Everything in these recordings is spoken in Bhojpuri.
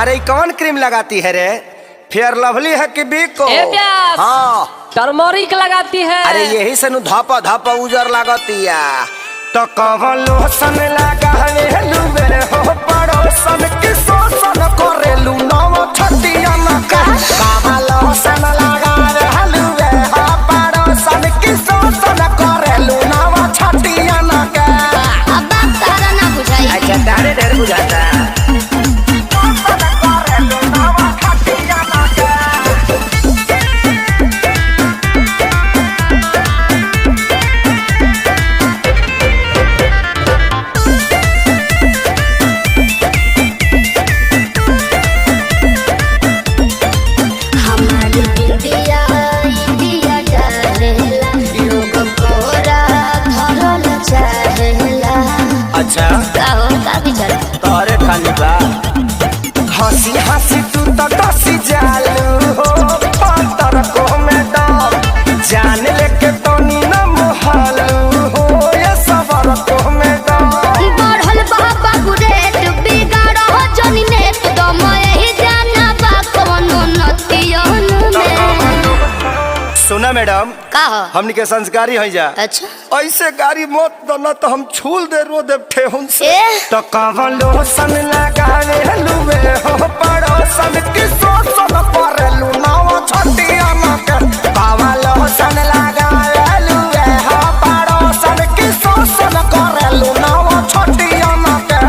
अरे कौन क्रीम लगाती है रे? फेयर लवली है कि बिको? हाँ टर्मरिक लगाती है। अरे यही से धापा धापा उजर लगाती है। तो कौन लोशन लगा लुबे हो पड़ोसन की शोषण करेलू नव छतिया लोशन लगा लुबे हो पड़ोसन की शोषण करेलू नव छतिया अच्छा तारे ढेर बुझाता है। तोरे खाली बा हंसी हंसी तू तो कसी जालू हो पत्थर को में दम जान लेके तो नीना मोहलू हो ये सबर को में दम बढ़ल बाबा गुरेट बिगाड़ हो जनी नेट दम यही जाना बा कोनो नतियन में। सुना मैडम का हमनी के संस्कारी हो जा। अच्छा ऐसे गाड़ी मत दना तो हम छूल दे रो दे ठेहुन से। तो कवन लोशन लगावे लुबे हो पड़ोसन की शोषण करेलू नव छतिया के कवन लोशन लगावे लुबे हो पड़ोसन की शोषण करेलू नव छतिया के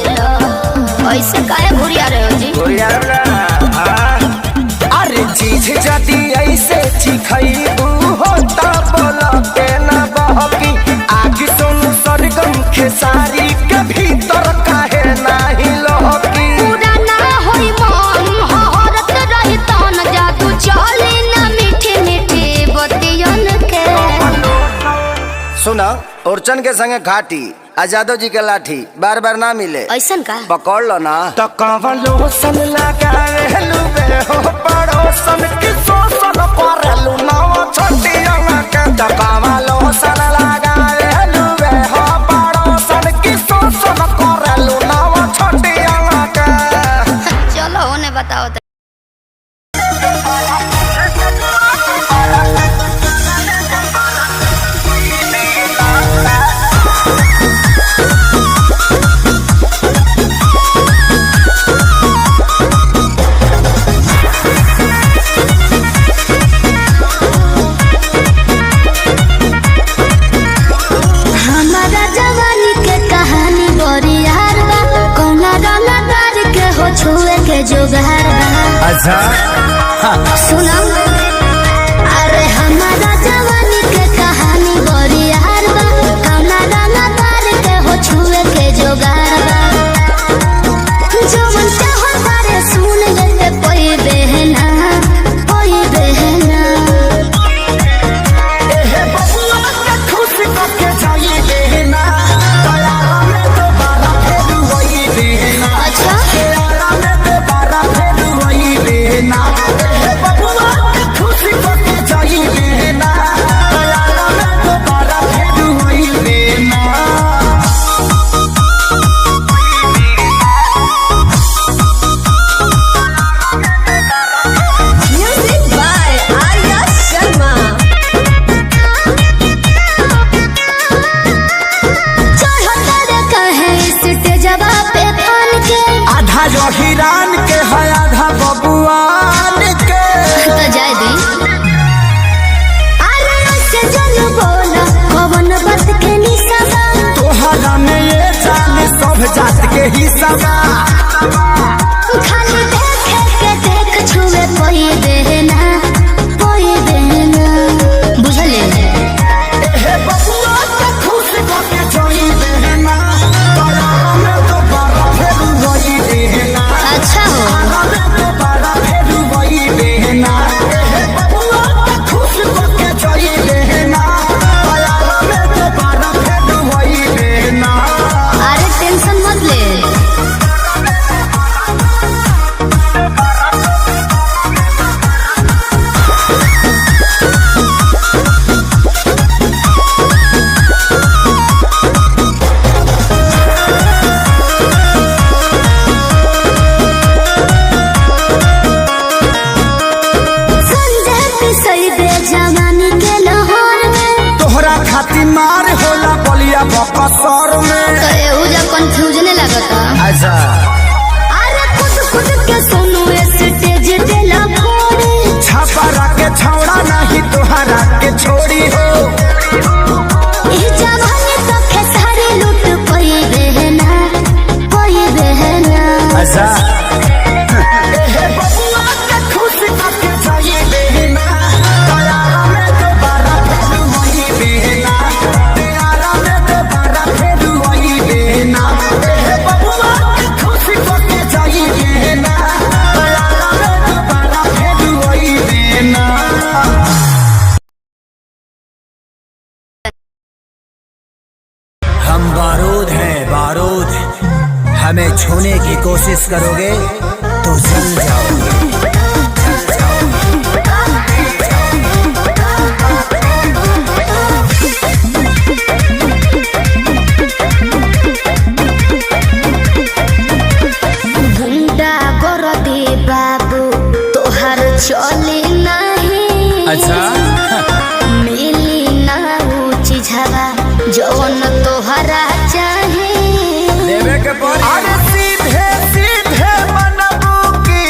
ऐसे काहे घुरिया रहे हो जी? अरे चीज जदी ऐसे चिखैबू हो त बोला के ना बहकी आग सुन सरगम खेसारी के भीतर काहे नाही लहकी पूरा ना होई मन हरत रही तन जादू चली ना मीठी मीठी बतियन के। सुना औरचन के संगे घाटी आजादो जी के लाठी बार बार ना मिले ऐसन का पकड़ लो ना। तो कवन लोशन लगावे लुबे हो पड़ोसन की शोषण करेलू नव छतिया के तो कवन लोशन लगावे लुबे हो पड़ोसन की शोषण करेलू नव छतिया के। चलो उन्हें बताओ तो। छुए के जोगार अच्छा सुना अरे हमारा जवानी के कहानी बड़ी यार बा कौना गाना तार के हो छुए के जोगार बा जो मन चाहो तारे सुन ले कोई बहना कोई बहना ए बबुआ के खुश करके जाई बहना दया में दोबारा फिर वही बहना। अच्छा ना बबुआ के खुशी करके जाई बहना दया में दोबारा फिर वही बहना। Music by Arya Sharma. चढ़ कहे स्टेजवा पे फान के आधा जो हिरान के है आधा बबुआन के तो जाय दी अरे ऐसे जन बोला कवन बात के निशाबा तोहरा में ये जान सब जात के हिस्सा बा। खाली देखे के देख छुए कोई देना बुझले ए बबुआ के खुश करके जाई बहना दया में दोबारा फिर वही बहना। अच्छा बबुआ के खुश करके जाई बहना दया में दोबारा मार होला बलिया बकसर में। तो एहू जब कंफ्यूजन लगता। अच्छा अरे खुद के सुनो स्टेज देला फोड़े। छापा के छौड़ा नहीं तोहरा के छोड़ी हो। ई जवानी तो खेसारी लूट कोई बहना कोई बहना। अच्छा बबुआ के खुश करके जाइए बहना। तैयारा में दोबारा फिर वही बहना। तैयारा में दोबारा फिर वही बहना। बबुआ के खुश करके जाइए बहना। तैयारा में दोबारा फिर वही बहना। हम बारूद हैं बारूद, हमें छूने की कोशिश करोगे तो जल जाओगे। गुंडा कर दे बाबू तोहर चली नहीं। अच्छा मिली ना ऊंची झवा जौन तोहरा चाहे। देवे के पड़ी। अरे सीधे सीधे मनबू की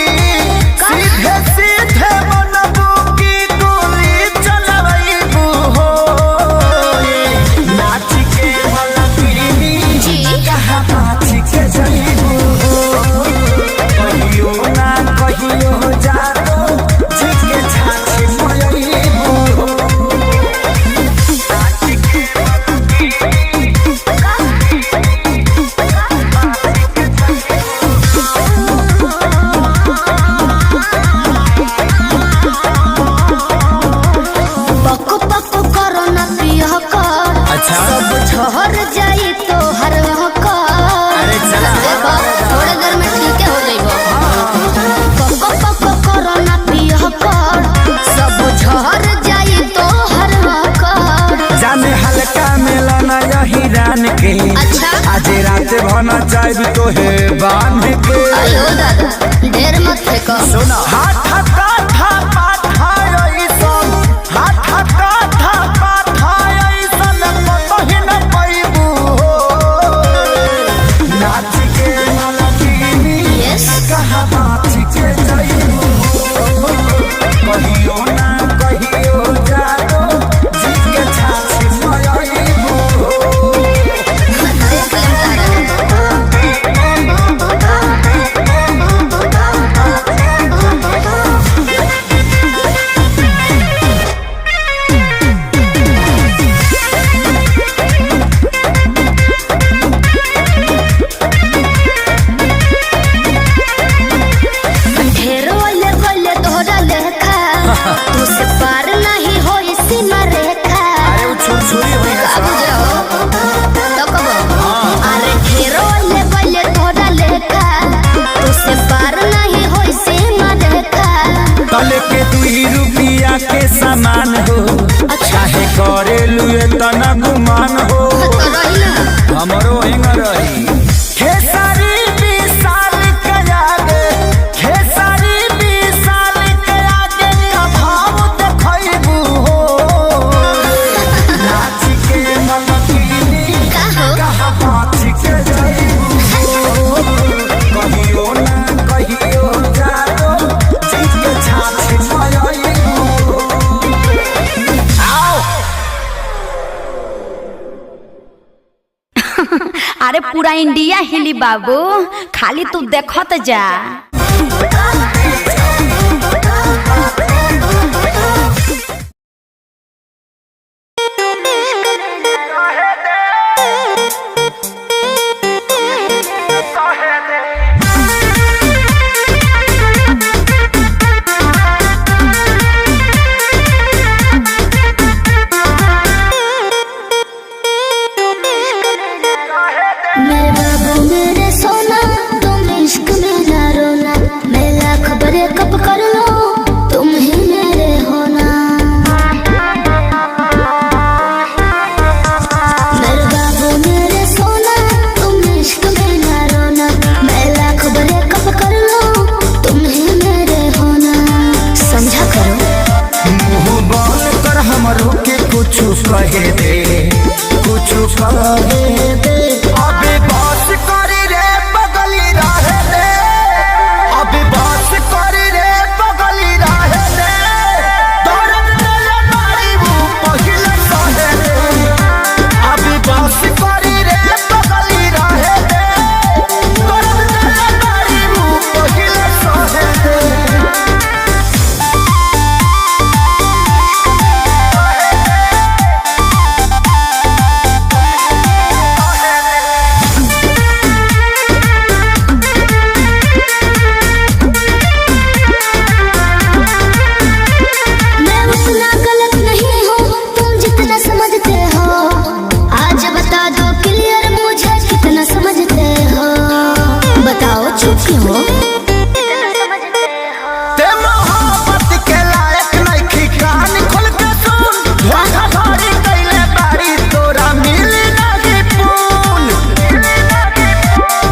सीधे सीधे मनबू की गोली चलबू हो। नाच के मलबी जी कहाँ नाच के जईबू हो। कहियो ना कहियो जातो जी के छाछी मयईबू हो। नाच के पक पक करो ना पिया कर। अच्छा सब झहर जाई तो हर कर। अरे चला। देखो थोड़े देर में ठीक हो जाइबो। पक पक करो ना पिया कर। सब झहर जाई तो हर कर। जाने हल्का मिलना यही रान के। अच्छा आज रात भना चाहे तो है बांध के। आयो दादा ढेर मत फेंको। सुना हाथ काथा पाथा ऐसन हाथ काथा पाथा ऐसन कतही न पैबू हो। नाच के मलकिनी यस कहाँ नाच के जईबू हो। कहियो ना कहियो जातो जी के छाछी मयईबू हो। देख लेम तारा। ढेर वाले वाले तोहरा लेखा। तू से पार नहीं होई सीमा रेखा। अरे वो छुरछुरी हुई है अब साहब। जाओ तो कबो। अरे ढेर वाले वाले तोहरा लेखा। तू से पार नहीं होई सीमा रेखा। तले के 2 रुपया के सामान हो। चाहे करे लुए तना गुमान हो। तो रही ना। हमरो हिंग रही। खेसारी 20 साल के आगे खेसारी 20 साल के आगे का भाव देखैबू हो। नाच के मलकिनी का हो? कहाँ नाच के जईबू हो। कहियो ना कहियो जातो जी के छाछी मयईबू हो। अरे पूरा इंडिया हिली बाबू, खाली तू देखत जा। मेरे बाबू मेरे सोना तुम इश्क में ना रोना। मैं लाख ब्रेकअप कर लो तुम ही मेरे होना। मेरे बाबू मेरे सोना तुम इश्क में ना रोना। मैं लाख ब्रेकअप कर लो तुम ही मेरे होना। समझा करो मुँह बंद कर हमरो के कुछ कुछ कहे दे, कुछ कहे दे। अभी बस करी रे बगली रहे दे, अभी बस करी रे बगली रहे दे। दर्द दिल मारी वो पहिले सहे दे, अभी बस करी रे बगली रहे दे। दर्द दिल मारी वो पहिले सहे दे। मैं उतना गलत नहीं हूँ तुम जितना समझते हो। आज बता दो क्लियर मुझे कितना समझते हो। बताओ चुप क्यों हो? ते मोहब्बत के लायक नइखी, कान खोल के सुन। धोखाधड़ी कइले बारी तोरा मिली नहीं पून।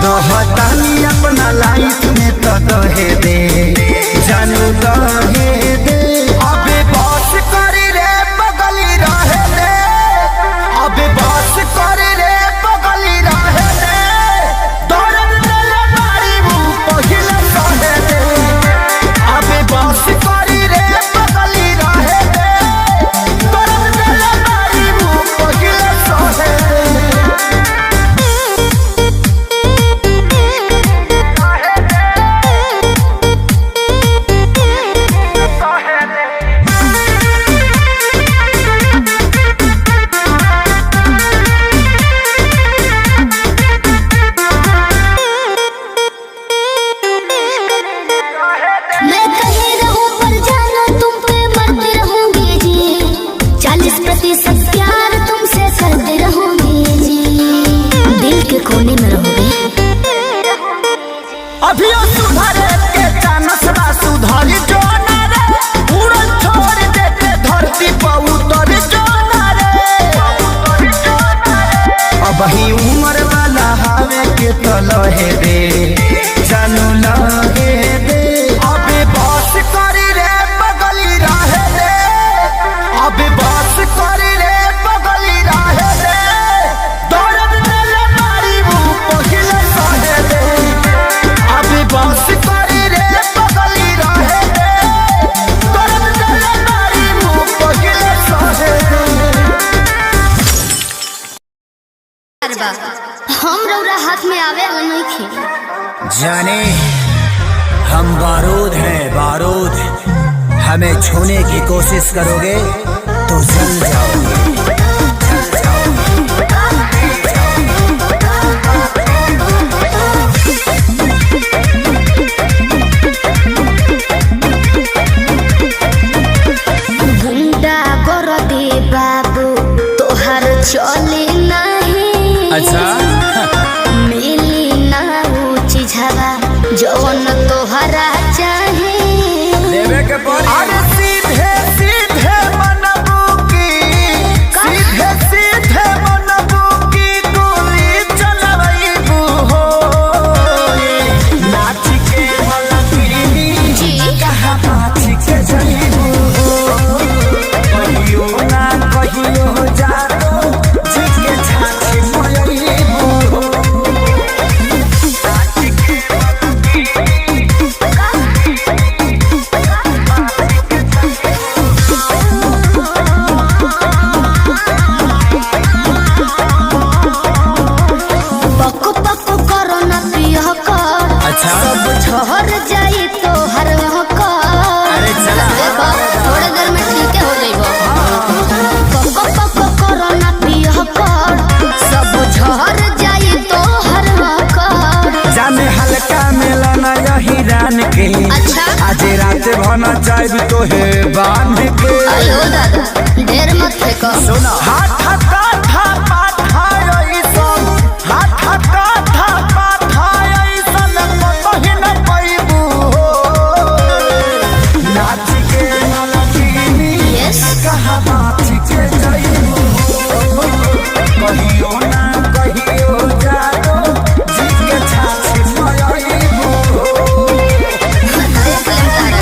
दोहतानी अपना लाइफ में तो दहे दे, जानू दहे दे। अभी बस करी रे बगली रहे दे, अभी बस करी रे बगली रहे दे। दर्द दिल मारी वो पहिले सहे दे, अभी बस करी रे बगली रहे दे। दर्द दिल मारी वो पहिले सहे दे। मैं कहीं रहूं पर जानो तुम पे मरती रहूंगी जी। 40% प्यार तुमसे करते रहूंगी जी। दिल के कोने में रहोगे। अभी सुधरे के चानस बा, सुधरी जो ना रे। उड़न छोड़ देते धरती पर उतर जो ना रे। अब ही उम्र वाला हवे के तो लहे दे, जानू लहे दे। अभी बस करी रे बगली रहे दे, अभी बस करी रे बगली रहे दे। दर्द दिल मारी वो पहिले सहे दे, अभी बस करी रे बगली रहे दे। दर्द दिल मारी वो पहिले सहे दे। हम रौरा हाथ में आवे नहीं खे। जाने हम बारूद हैं बारूद, हमें छूने की कोशिश करोगे तो जल जाओगे। गुंडा गोरदी बाबू तोहर चले नहीं। अच्छा मिली ना ऊ चीज़वा जौन तोहरा चाहे। देवे के पड़ी। अरे सीधे सीधे मनबू की, सीधे सीधे मनबू की गोली चलबू हो। नाच के मलकिनी जी। कहाँ नाच के जइबू हो। कहियो ना कहियो जातो जिके छाछी मयबू हो। नाच के पको पको करो ना पिया कर। अच्छा। सब झहर जाई तो हर कर। अरे चला। देखो थोड़े देर में ठीक हो जाइबो। पको पको करो ना पिया कर। सब झहर जाई तो हर कर। जाने हल्का मिलना यही रान के। अच्छा। आज रात भना चाहब तो है बांध के। अयो दादा ढेर मत फेंको। सुना हाथ काथा पाथा ऐसन, हाथ काथा पाथा ऐसन कहीं न पैबू हो। नाच के मलकिनी Yes। कहाँ नाच के जइबू हो। कहियो ना कहियो जातो जिके छाछी मयबू हो। देख लेम तारा।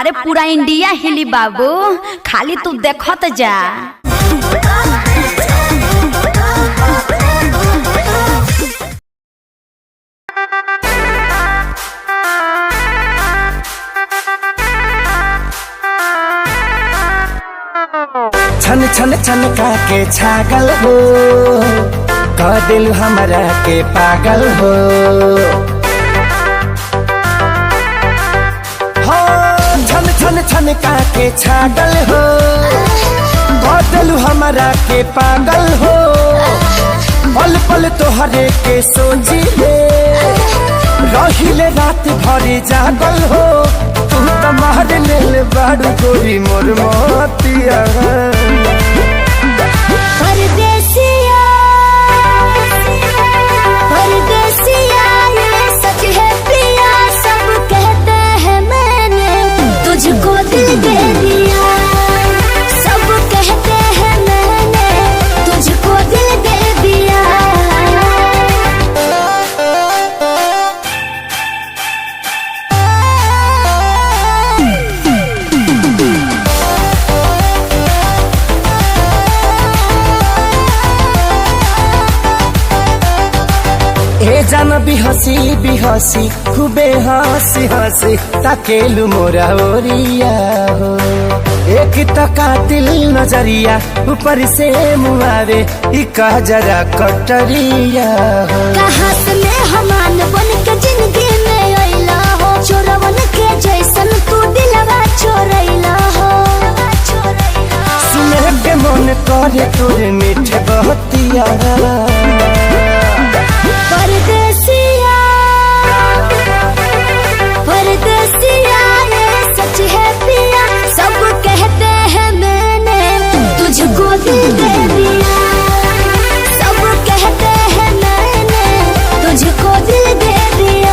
अरे पूरा इंडिया हिली बाबू, खाली तू देखत जा। छन छन छन का के छागल हो, कह दिल हमरा के पागल हो। छन छन छन का के छागल हो, कह दिल हमरा के पागल हो। पल पल तोहरे के सोची ले, रहिले रात भरी जागल हो। तू तो मार ले बाड़ू गोरी मोर मोतिया। परदेसिया परदेसिया ये सच है प्रिया, सब कहते हैं मैंने तुझको दिल दे दिया। सब कहते हैं मैंने तुझको दिल दे दिया। ए जान बिहसी खूबे हंसी हंसी ताकेलु मोरा ओरिया हो। एक तो कातिल नजरिया ऊपर से मुआरे इका जरा कटरिया हो। कहाँ से मेहमान बन के जिंदगी में अइला हो, चोरवन के जैसन तू दिलवा चोरैला हो। सुने के मन करे तोरे मीठे बहतिया। परदेसिया परदेसिया ये सच है पिया, सब कहते हैं मैंने तुझको दिल दे दिया। सब कहते हैं मैंने तुझको दिल दे दिया।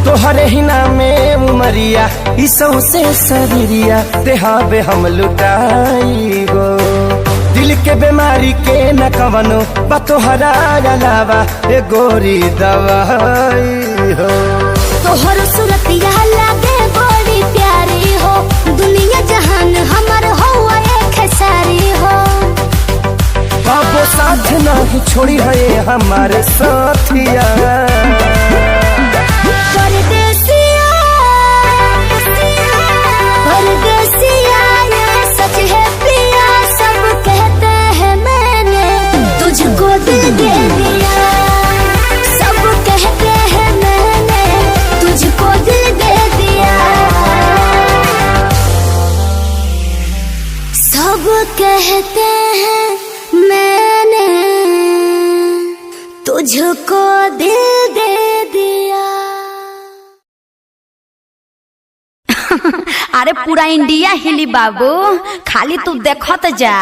तोहरे ही नामे उमरिया इसौ से शरीरिया देहाबे हम लुटाई गो। दिल के बीमारी के न कवनो बा तोहरा अलावा ए गोरी दवाई हो। तोहर सूरतिया लागे बड़ी प्यारी हो, दुनिया जहान हमर हुआ एक सारी हो। बाबो साथ नहीं छोड़ी है हमारे साथिया। परदेसिया परदेसिया ये सच है प्रिया, सब कहते हैं मैंने तुझको दिल दे दिया। सब कहते हैं मैंने तुझको दिल दे दिया। सब कहते हैं मैंने तुझको दिल दे दिया। अरे पूरा इंडिया हिली बाबू, खाली तू देखत जा।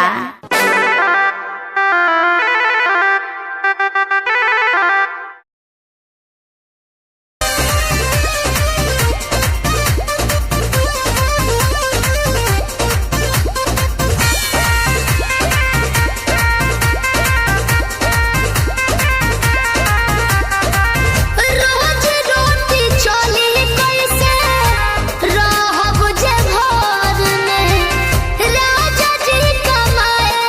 रोज रोटी चली कैसे रहब जे घर में, राजा जी कमाए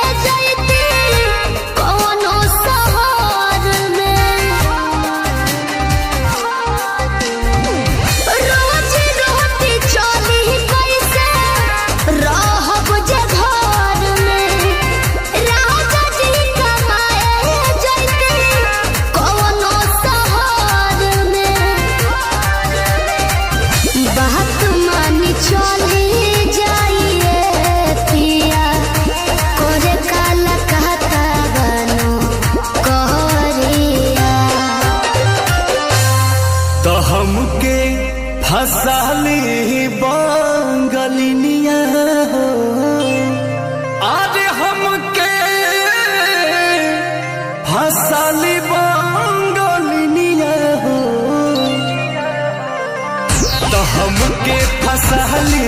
हमके फसली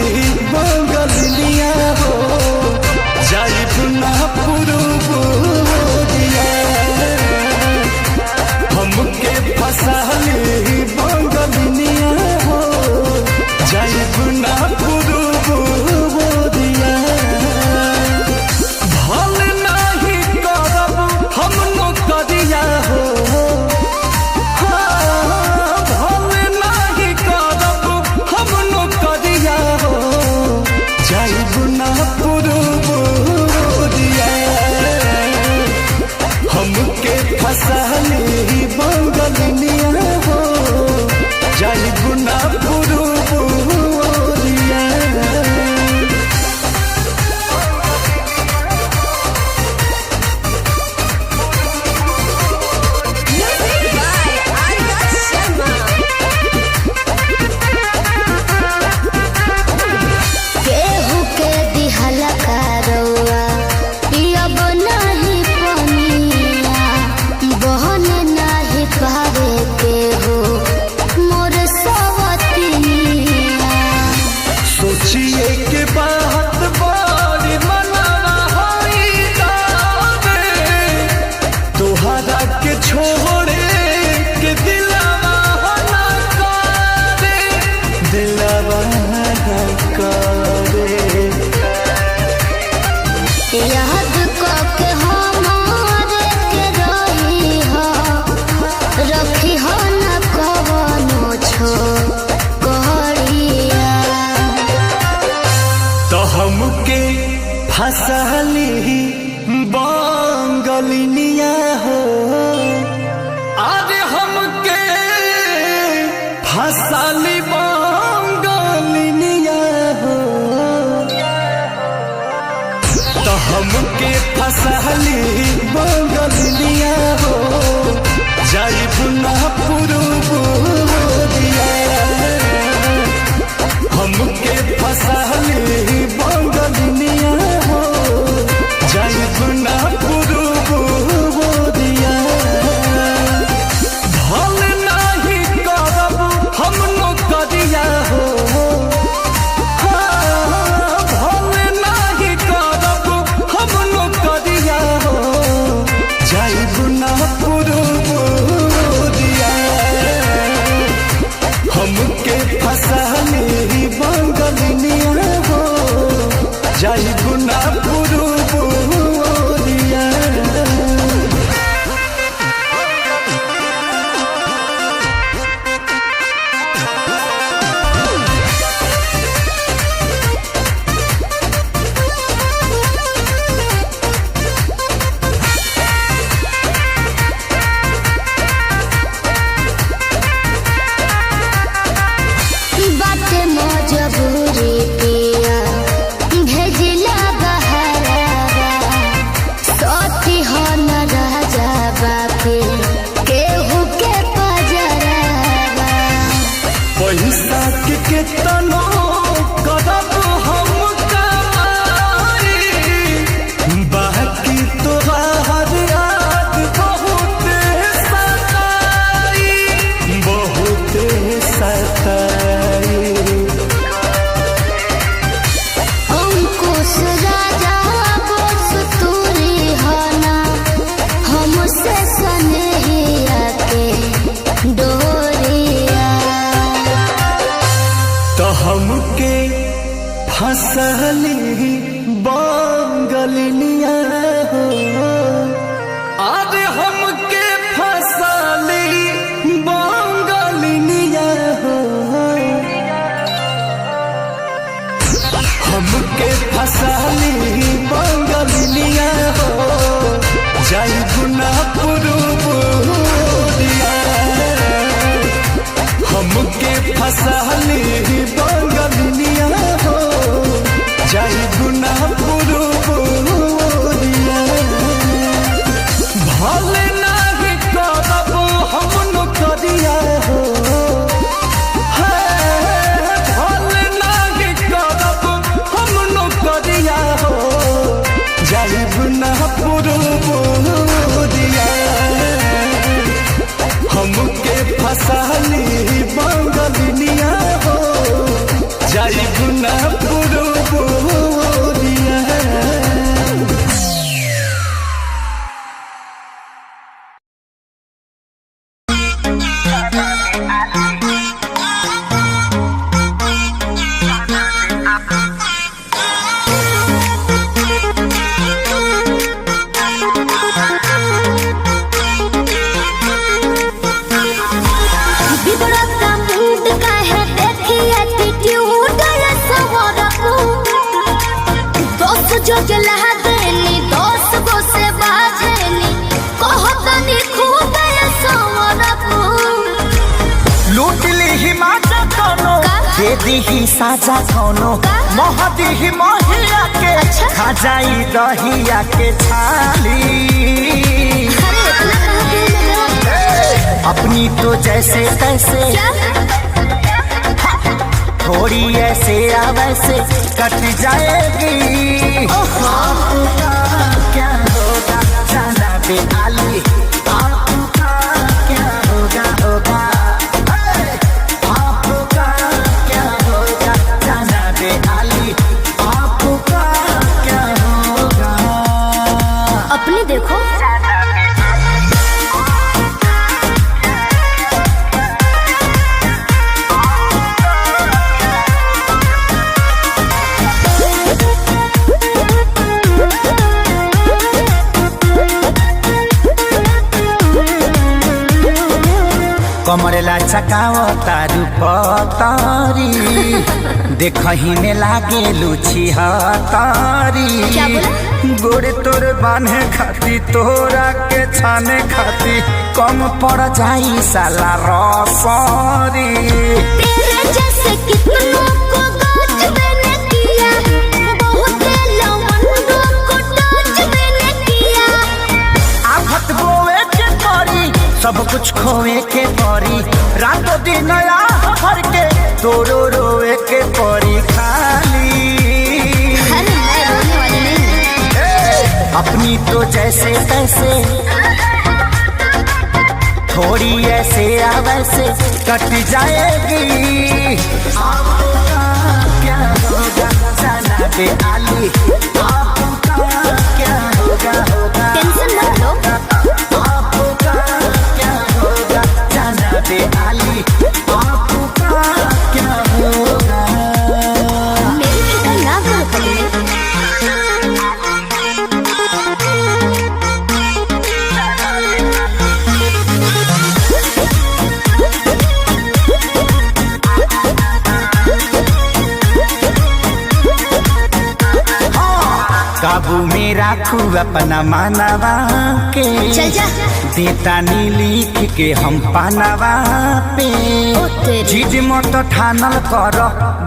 बंगलिया हो जाइब ना पुरुबुरिया हमके फसली बंगलिया हो जाइब ना पुरुबुरिया भल नहीं करब हम नौकरिया हो हमके फसली बंगलिया हो जाइब ना पुरुबुरिया Music by Arya Sharma. केहू के दिहला करौआ पियब नाही पनिया बहन नाही पावे केहू मोर सवतिनिया सोचिए के बात बड़ी मनवा होई जावे तोहरा के छोड़े के दिलवा ना करे दिलवा ना करे याद के हमारे के रही हो रखी हो न कवनो छो कहरिया तो हमके फसली बंगलिया हो अरे हमके फसली बंगलिया हो तो हमके फसली बंगलिया हो जाइब ना पुरुबुरिया हमके फसली बंगलिया हो जाइब ना पुरुबुरिया भल नहीं करब हम नौकरिया हो भल नहीं करब हम नौकरिया हो जाइब ना पुरुबुरिया हमके फसली बंगलिया हो जाइब ना पुरुबुरिया बाटे मजबूरी पिया भेजिला बहरावा सती हो न राजा बापे केहू के पजरावा पैसा के केतनो करब हम कमाई बाकी तोहार याद बहुत सताई अंकुश राजा बोस तूरी हना हमसे सनहिया के डोरिया तो हमके फसली बंगलिया हो अरे हमके फसली बंगलिया हो हमके फसली बंगलिया हो जाइब ना पुरुबुरिया हमके फसली बंगलिया हो जाइब ना पुरुबुरिया भल नहीं करब हम नौकरिया हो भल नहीं करब हम नौकरिया हो जाइब ना पुरुबुरिया हमके फसली बंगलिया हो दी साजा कोनो महदी महिया के अच्छा? खा जाई दहिया के छाली। अरे इतना कहाँ दिल में मेरा? अपनी तो जैसे तैसे क्या? थोड़ी ऐसे या वैसे कट जाएगी। आपका क्या होगा जाना पे आली, आपका क्या होगा होगा। आपका क्या होगा जाना पे आली, आपका क्या होगा। अपने देखो कमरेला चकाओ तारू पतारी, देखही में लागे लुची हतारी। क्या बोला? गोड़े तोर बांधे खाती तोरा के छाने खाती कम पड़ जाई साला रसरी। तेरे जैसे कितनों को गाज मैंने किया, बहुत लवंडों को टच मैंने किया। आफत बोए के परी सब कुछ खोए के परी, रातों दिन हर के तोरो रोए के परी खाली। अरे मैं रोने वाली नहीं। अपनी तो जैसे तैसे थोड़ी ऐसे या वैसे कट जाएगी। आपका क्या होगा जाना पे आली, आपका क्या होगा होगा। टेंशन मत लो। आपका क्या होगा जाना पे आली, आपका क्या होगा। मेरी फिक्र ना करो पगले। काबू में राखू अपना मानवा के, चल जा। देता नी लिख के हम पानवा पे। ओ तेरी। जिद मत ठानल कर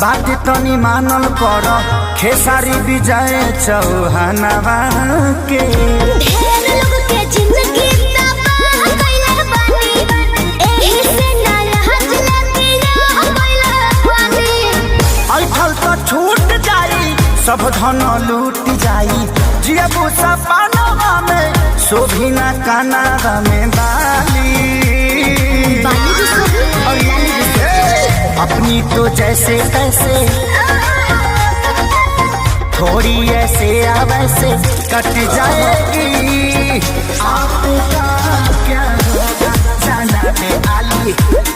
बात तनी मानल कर, खेसारी विजय चौहानवा के। ढेर लोग के जिंदगी तबाह कइले बानी, एही से नया हजला पिया कइले बानी। ऐठल तो छूट जाई सब धन लूट जाई, जियबू सपनवा में शोभिना कानावा में बाली। बाली भी सोही और लाली भी सोही। अपनी तो जैसे तैसे थोड़ी ऐसे या वैसे कट जाएगी। आपका क्या होगा जाना पे आली,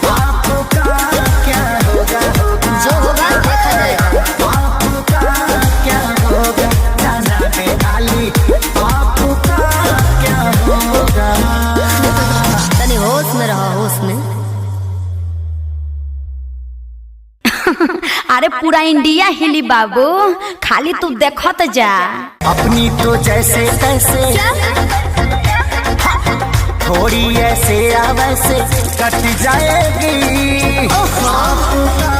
आपका क्या होगा होगा। जो होगा देखा जाएगा। आपका क्या होगा जाना पे आली, आपका क्या होगा। तनी होश में रहो, होश में। अरे पूरा इंडिया हिली बाबू, खाली तू देखत जा। अपनी तो जैसे तैसे थोड़ी ऐसे या वैसे कट जाएगी। आपका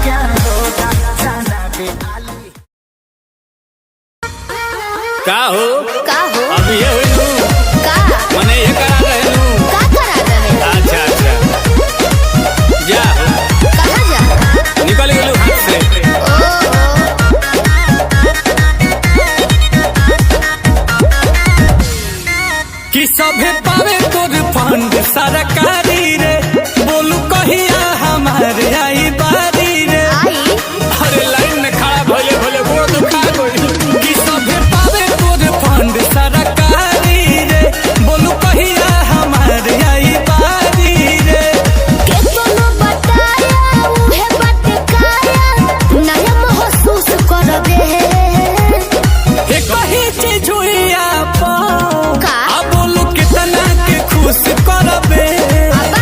क्या होगा जाना पे आली। का हो का हो? अब ये हुई का? मने ये करा रहे हूँ। का करा रहे? अच्छा अच्छा जा कहाँ जा? निकल गेलू हाथ से। कि सभे पावे तोर फंड सरकारी रे, बोलू कहिया हमारे आई बारी रे। आई अरे लाइन में खड़ा भोले भोले गोड़ दुखा गई। कि सभे पावे तोर फंड सरकारी रे, बोलू कहिया हमारे आई बारी रे। के कोनो बताया उहे बटकाया, नया महसूस करबे। हे कही चीज हुई आप का? अब बोलू कितना के खुश करबे। अबा।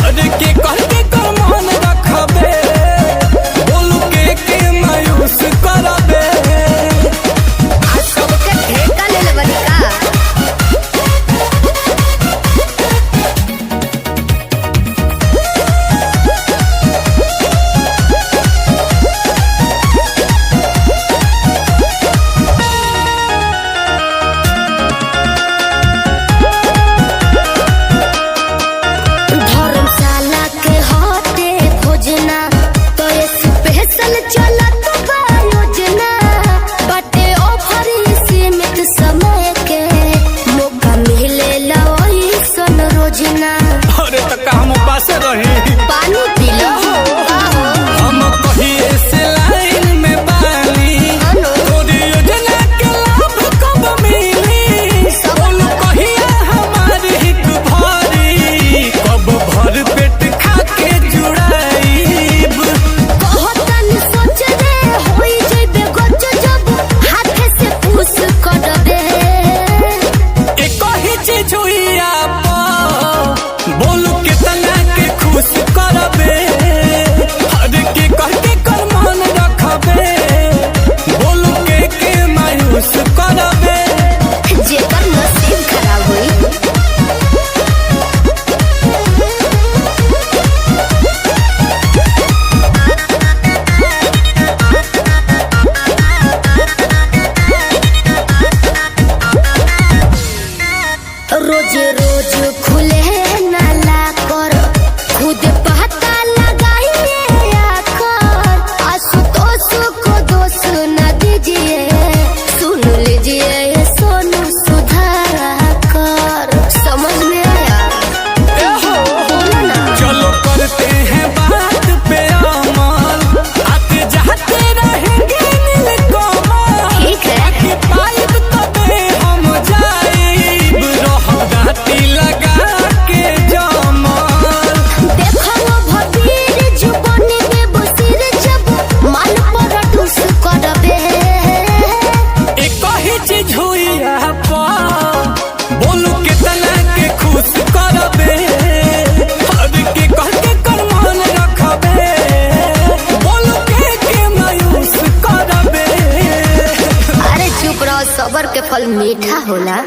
अरे के कह के कम रोज रोज खुले नाला कर खुद पता लगाइए आकर आशुतोष को दोष न दीजिए सुन लीजिए ये सोनू सुधाकर समझ में आया बोलो ना चलो करते हैं बात पे अमल आते जाते रहेंगे नीलकमल ठीक है कि पाइप तबे हम जाइब रहदाती लगा के जमल देखो वो भतीर जुबान में बसिर जब मन पर ठुस करबे एक ही चीज हुई आपा बोलू कितना के खुश करबे हर के कह के करमान रखबे बोलू के मायूस करबे अरे चुप रहो सबर के फल मीठा होला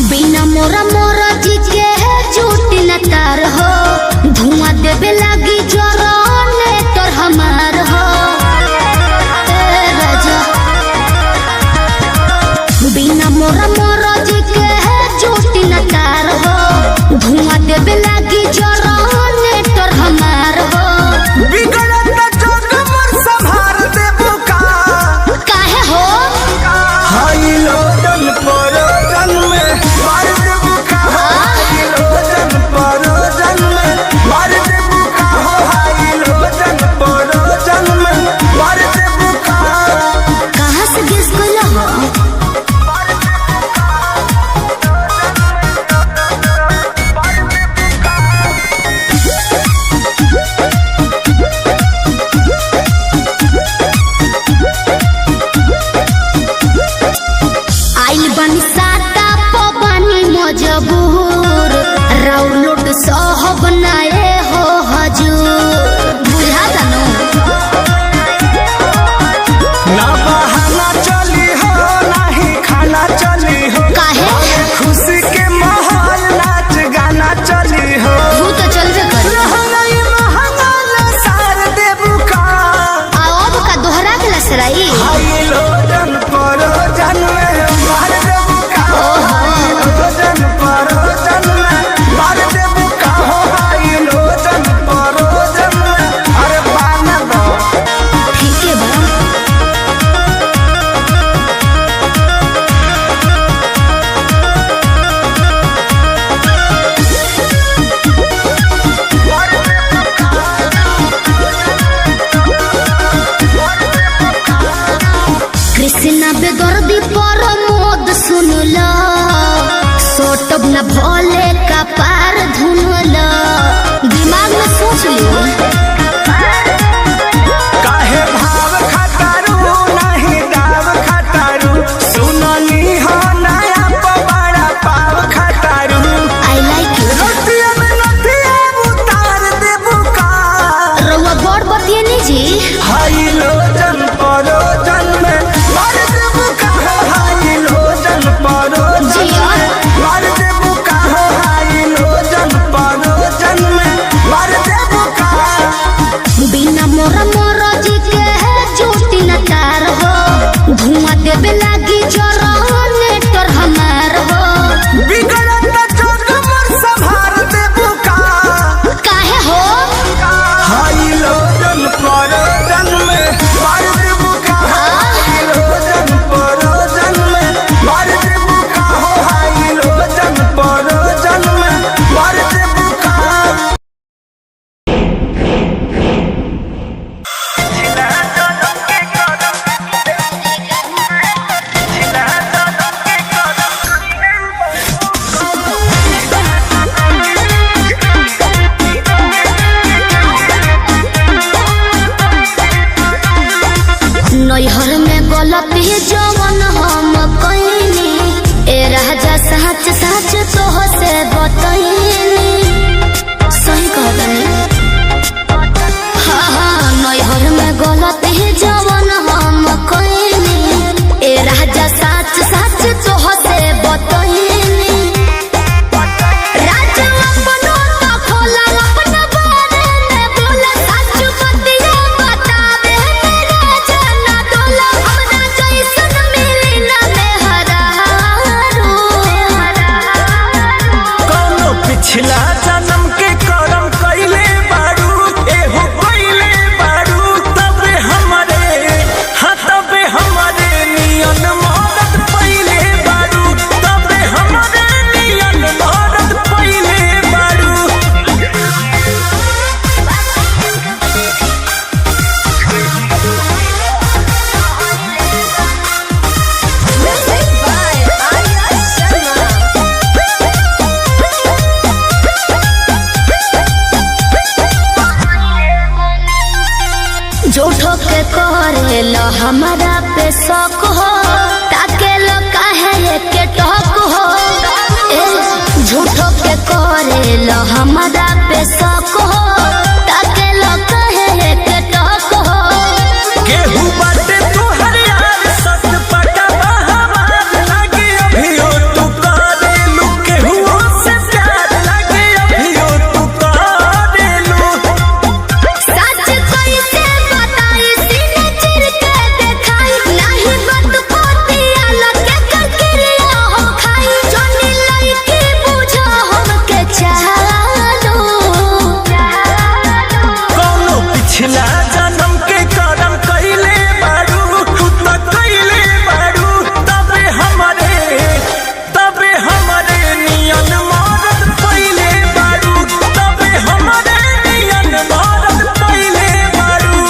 बिना मोरा मोरा जी के झूठ न तार हो धुआं देवे लागी जरने तोर हमार हो ए राजा बिना मोरा मोरा जी के झूठ न तार हो धुआं देवे लागी जरने तोर हमार हो बिगड़त जोग मोर संभार देबू का काहे हो हाई लोडन परोजन में मार देबू का हाई लोडन परोजन में मार देबू का सच सच तो से बतैनी सही कहतनी हाँ हाँ नैहर में गलती जवन हम कइनी ए राजा सच सच तो से बतैनी राजा अपनो तो खोला अपना बारे में बोला सच बतिया बतावे मेरे जना डोला हमरा जैसन मिली ना मेहरारू कौनो पिछला जन्म के करम कइले बारू एहो कइले बारू तबे हमरे हाँ तबे हमरे नियन मदद पइले बारू तबे हमरे नियन मदद पइले बारू Music by Arya Sharma. झूठो के करेला हमारा पे शौक हो ताके लो काहे के टॉक हो ए झूठो के करेला हमारा पे शौक हो ताके लो काहे के टॉक हो केहू बाटे तोहर यार सत पटा हमार लागे अभियो तू करेलू केहू से प्यार लागे अभियो तू करेलू सच कैसे बताई सीने चिर के देखाई नहीं बात पोतिया लगे ककरिया हो खाई जोनी लईकी बुझो हमके चालो कौनो पिछला जन्म के करम कइले बारू तू त कइले बारू तबे हमरे नियन मदद पइले बारू तबे हमरे नियन मदद पइले बारू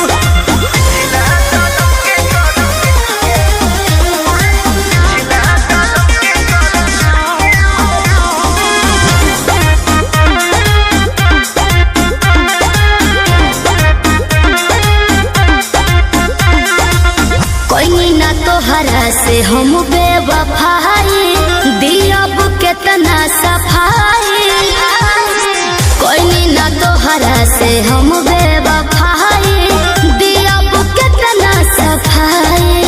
कोई ना तोहरा से हम बेवफाई दियब केतना सफाई कोई ना तोहरा से हम बेवफाई दियब केतना सफाई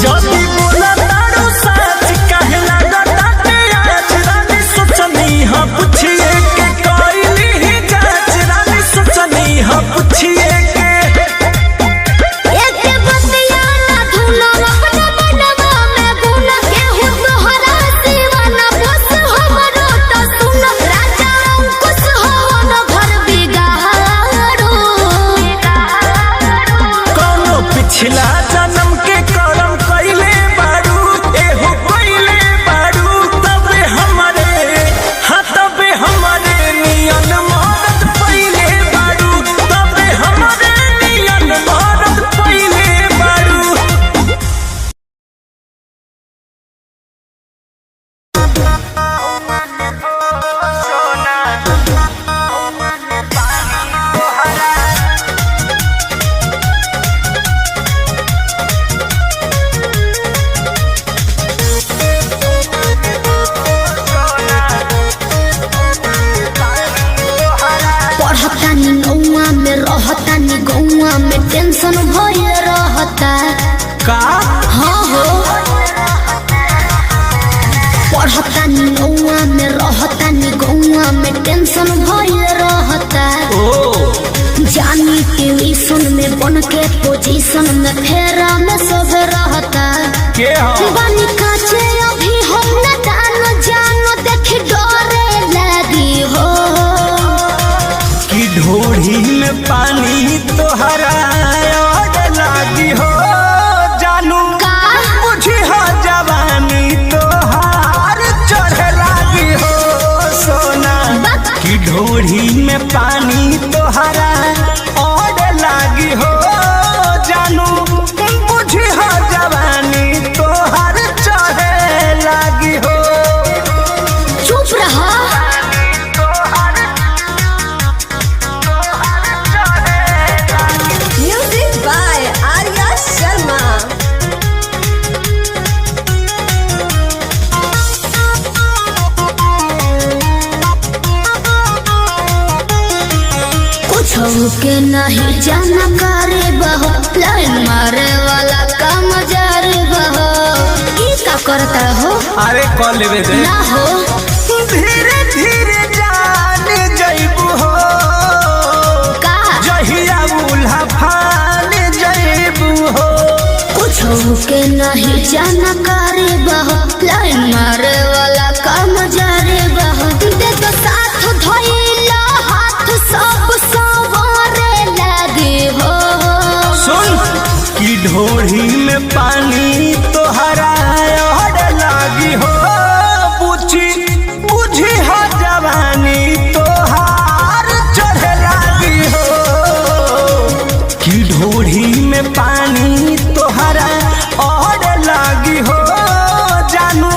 जदी बोला तारो सच काहे लागता के आज रानी सोचनी हाँ पूछिए के कइली ही जांच रानी सोचनी हाँ पूछिए के एक बतिया ना धुनो अपना मनवा में गुना केहू तोहरा दीवाना बस हमरो तो सुन राजा अंकुश हो न घर बिगाड़ो कौनो पिछला जन्म के करम कइले बारू एहो कइले बारू तबे हमरे हाँ तबे हमरे नियन मदद पइले बारू तबे हमरे नियन मदद पइले बारू पढ़तानी नौआ में रहतानी गौआ में टेंशन भइल रहता का हाँ हो पढ़तानी नौआ में रहतानी गौआ में टेंशन भइल रहता जानी ट्यूशन में बन के पोजीशन में फेरा में सब रहता के हो बानी काचे अभी हम न जानो देख डरे लगी हो कि ढोढ़ी में पानी तोहरा और लागी हो जानू का बुझी हो जवानी तोहार चढ़े लागी हो सोना कि ढोढ़ी में पानी तोहरा और लागी हो जानू बुझी हो जवानी तोहार चढ़े लागी हो चुप रहा Music by Arya Sharma. के नहीं जाना करे बहो, लाइन मारे वाला काम जारे बहो। ई का करता हो? अरे कॉल लेवे दे ना हो धीरे धीरे जान जइबू हो का जहिया उल्हा फान जइबू हो। कुछ के नहीं जाना करे बहो, लाइन मारे वाला काम जारे बहो। दे तो साथ धइला हाथ सब सवारे लगे हो। सुन की ढोढ़ी में पानी तोहरा और लागी हो बुझी बुझी हो जवानी तोहार चढ़े लागी हो। की ढोढ़ी में पानी तोहरा और लागी हो जानू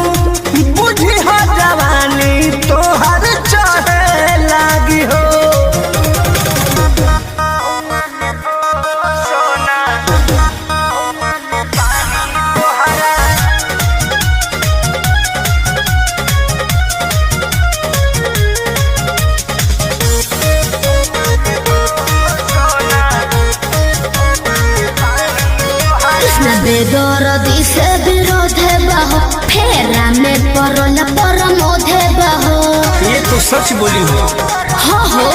बुझी हो जवानी तोहार चढ़े लागी हो। कृष्ण बेदरदी से विरोध बहो, फेरा में परल परमोध बहो। ये तो सच बोली हो। हो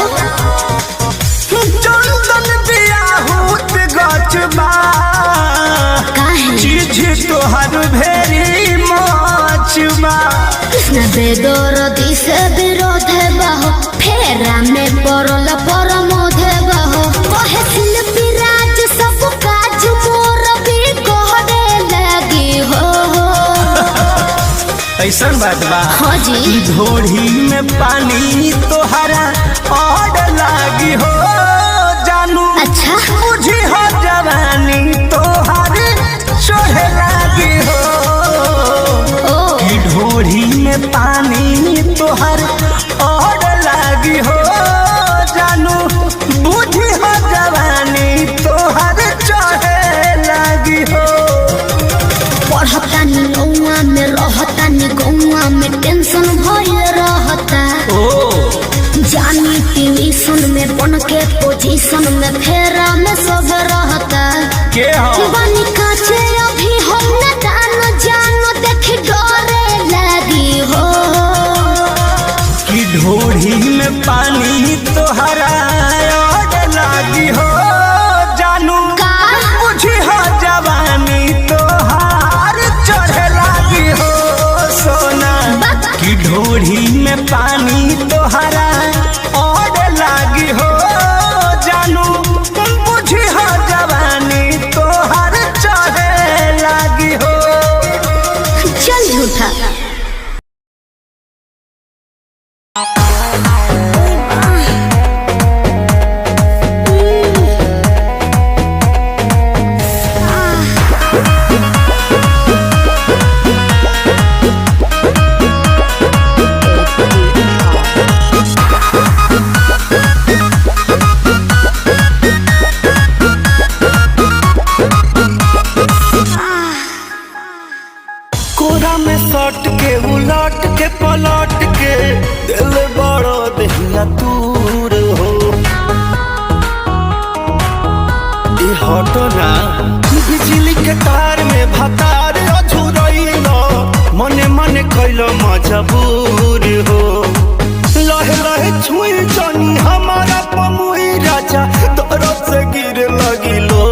चंदन बियाहूत गछबा काहे चीज तोहर भेरी मचबा। कृष्ण बेदरदी से विरोध बहो, फेरा में परल परमोध बहो। कहे शिल्पी राज सब काज मोर भी कहरे लगी हो। ऐसन बात बा हाँ जी ढोढ़ी में पानी तोहरा और लागी हो जानू अच्छा बुझी हो जवानी तोहर चढ़े लागी हो। ओ की ढोढ़ी में पानी तोहर और लागी हो जानू बुझी हो जवानी तोहर चढ़े लागी हो। पढ़तानी गौआ में रहतानी गौआ में टेंशन भये रहता। जानी ट्यूशन में बन के पोजीशन में फेरा में सब रहता। के हो बनी काचे अभी हम न जानो जानो देख डरे लगी हो। की ढोढ़ी में पानी तोहरा और लागी हो जानू का बुझी हो जवानी तोहार चढ़े लागी हो सोना। की ढोढ़ी में पानी तोहरा और लागी हो जानू बुझी हो जवानी तोहार चढ़े लागी हो। चल झूठा कोरा में सट के उलट के पलट के दिल बड़ो दहिया दूर हो। ई हटो ना बिजली के तार में भतार अझुरइल मने मने कैलो मजबूर हो। लहे लहे छुई जानी हमारा पमुई राजा तोरो से गिर लगिलो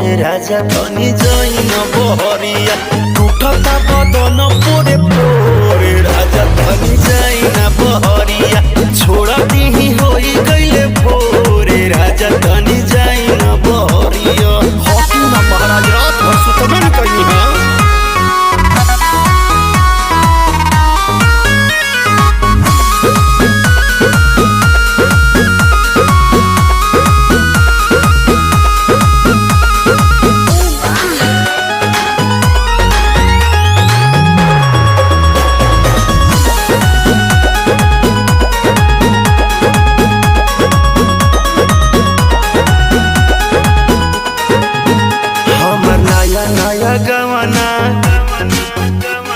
रे राजा तनी जाइन बहरिया टूटता बदन पोरे पोरे राजा तनी जाइन बहरिया छोड़ा दीही होई गइले भोरे राजा तनी जाइन बहरिया। हॉकी ना महाराज रात भर सुतबे न कहीं है।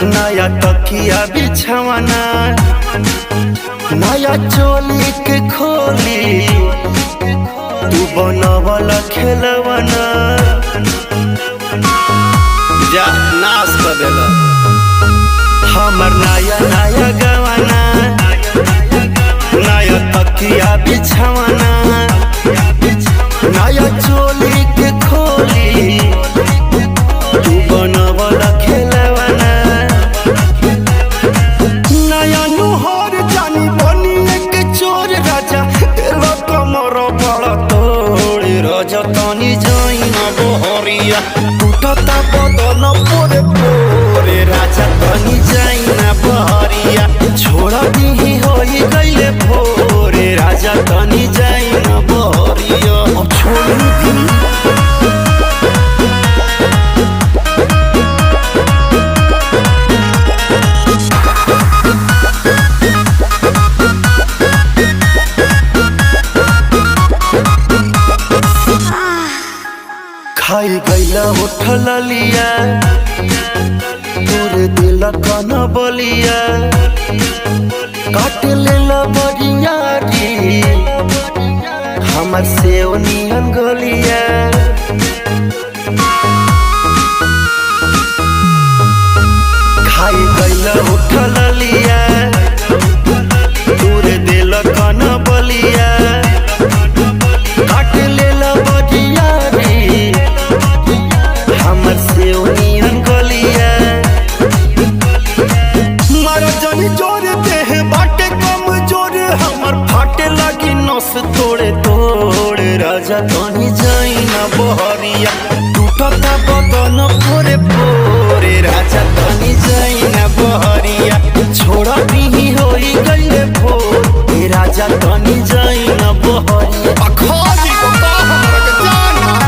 नया तकिया बिछवाना नया चोली के खोली बनवल खेलवना जा नाश कर देला हमर नया नया गवाना नया तकिया बिछवाना नया चोली के खोली तू बनवल खेलवना नया नुहर जानी बनी एक चोर राजा तेरा कमर बड़ा तोड़ राजा तानी जाइन बहरिया टूटता बदन पोरे पोरे राजा तानी जाइन बहरिया छोड़ा दी होई गईले भोरे राजा तानी जाइन बहरिया छोड़ दी खाई गईला उठल लिया तोरे दिल कन बलिया काट लेला बरियारी हमर से नियन गलिया खाई गईला उठल लिया तोरे दिल कन बलिया काट लेला बरियारी हमर से नियन गलिया मारा जानी जोर देह बाटे कम जोर हमर फाटे लगी नस तोड़े तोड़े राजा तानी जाइना बहरिया टूटता बदन पोरे पोरे राजा तानी जाइना बहरिया छोड़ा भी होई गईले भोर ए राजा तानी जाइना बहरिया अखाजी को का हमरा के जाना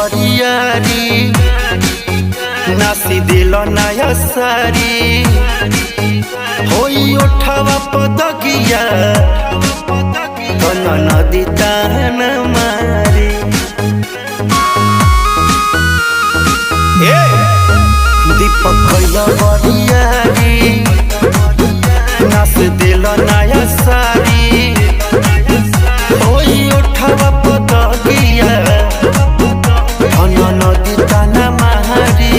बरियारी नासी दिल नया सारी होई उठावा पदगिया कन नदी तान मारी दीपक कैला बरियारी नास दिल नया सारी होई उठावा पदगिया नदी ताना महारी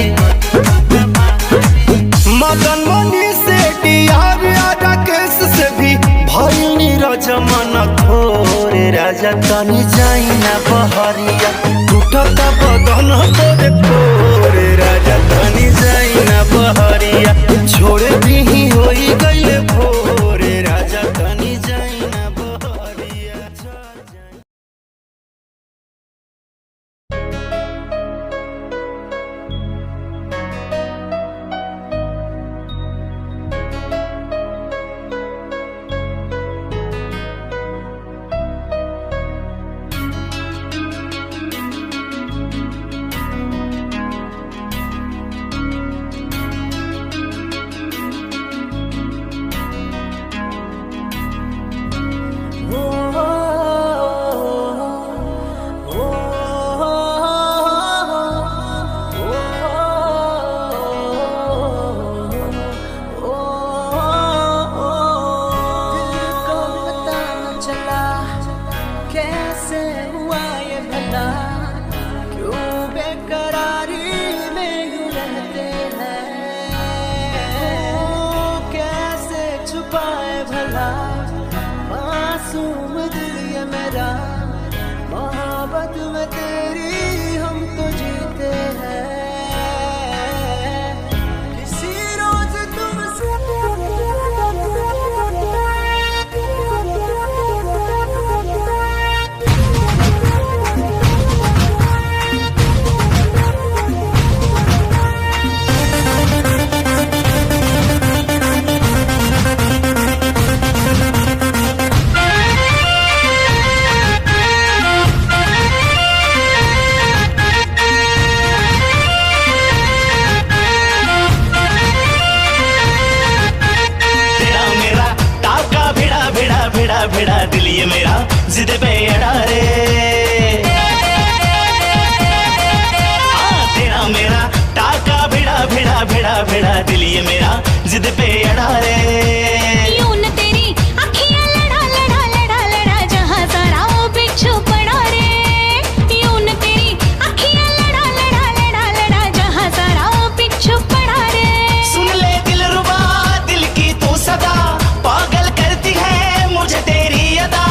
मदन मनी से डियार राकेश से भी भइल नीरज मन थोरे राजा तानी जाइना बहरिया टूटता बदन तोरे पोरे राजा तानी जाइना बहरिया छोड़े भी होई गईले भोरे राजा तानी जाइना बहरिया भिड़ा दिल ये मेरा जिद पे अड़ा रे। हाँ तेरा मेरा टाका भिड़ा भिड़ा भिड़ा भिड़ा दिल ये मेरा जिद पे अड़ा रे। यूं न तेरी अखियां लड़ा लड़ा लड़ा लड़ा जहां सारा वो बिच्छू पड़ा रे। यूं न तेरी अखियां लड़ा लड़ा लड़ा लड़ा जहां सारा वो बिच्छू पड़ा रे। सुन ले दिलरुबा दिल की तू सदा पागल करती है मुझे तेरी अदा।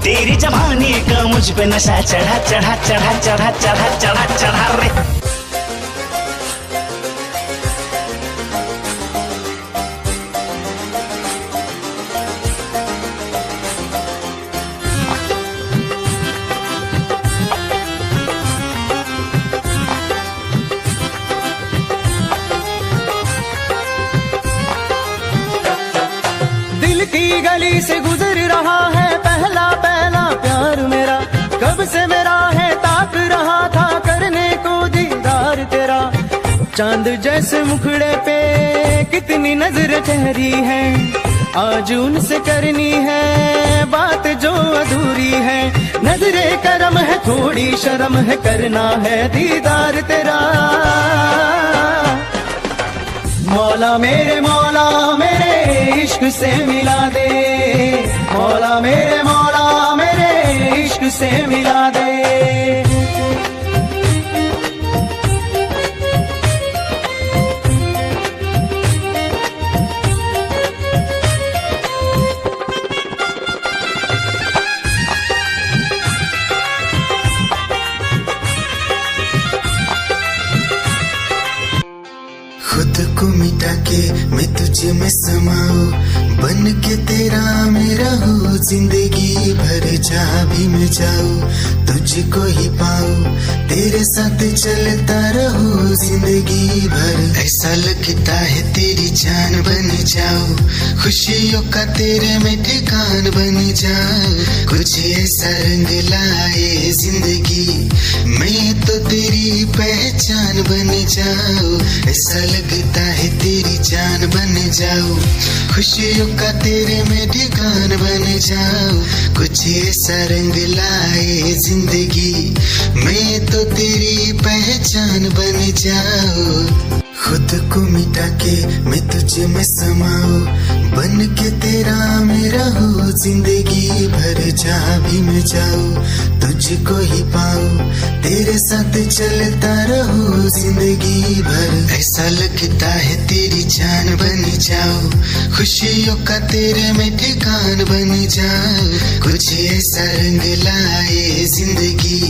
तेरी जवानी का मुझ पे नशा चढ़ा चढ़ा चढ़ा चढ़ा चढ़ा चढ़ा चढ़ा रे। दिल की गली से गुजर रहा है पहला पहला प्यार मेरा। कब से मेरा है ताक रहा था करने को दीदार तेरा। चांद जैसे मुखड़े पे कितनी नजर ठहरी है। आज उनसे करनी है बात जो अधूरी है। नजरे करम है थोड़ी शर्म है करना है दीदार तेरा। मौला मेरे इश्क से मिला दे। मौला मेरे इश्क से मिला दे। खुद को मिटा के मैं तुझे में समाऊं। बन के तेरा मेरा हो जिंदगी भर जहाँ भी मैं जाऊं तुझको ही पाऊं। तेरे साथ चलता रहूं जिंदगी भर। ऐसा लगता है तेरी जान बन जाऊं। खुशियों का तेरे में ठिकान बन जाऊं। कुछ ऐसा रंग लाए जिंदगी मैं तो तेरी पहचान बन जाऊं। ऐसा लगता है तेरी जान बन जाऊं। खुशियों का तेरे में ठिकान बन जाऊं। कुछ ऐसा रंग लाए जिंदगी मैं तो तेरी पहचान बन जाऊं। खुद को मिटा के मैं तुझे में समाऊं। बन के तेरा मेरा हो जिंदगी भर जहाँ भी मैं जाऊं तुझको ही पाऊं। तेरे साथ चलता रहूं जिंदगी भर। ऐसा लगता है तेरी जान बन जाऊं। खुशियों का तेरे में ठिकान बन जाऊं। कुछ ऐसा रंग लाए जिंदगी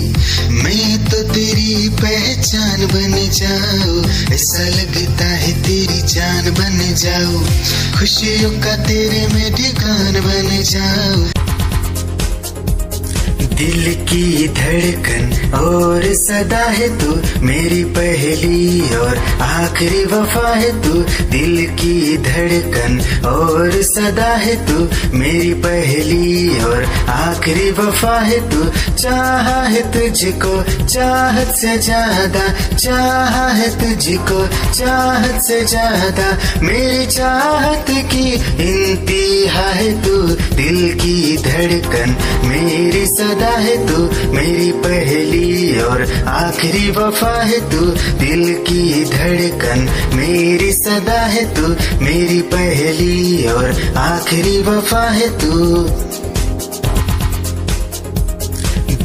मैं तो तेरी पहचान बन जाऊं। ऐसा लगता है तेरी जान बन जाऊं। खुशियों का तेरे में ठिकान बन जाऊं। दिल की धड़कन और सदा है तू मेरी पहली और आखिरी वफा है तू। दिल की धड़कन और सदा है तू मेरी पहली और आखिरी वफा है तू। चाहा है तुझको चाहत से ज्यादा। चाहा है तुझको चाहत से ज्यादा। मेरी चाहत की इंतहा है तू। दिल की धड़कन मेरी सदा है तू मेरी पहली और आखिरी वफा है तू। दिल की धड़कन मेरी सदा है तू मेरी पहली और आखिरी वफा है तू।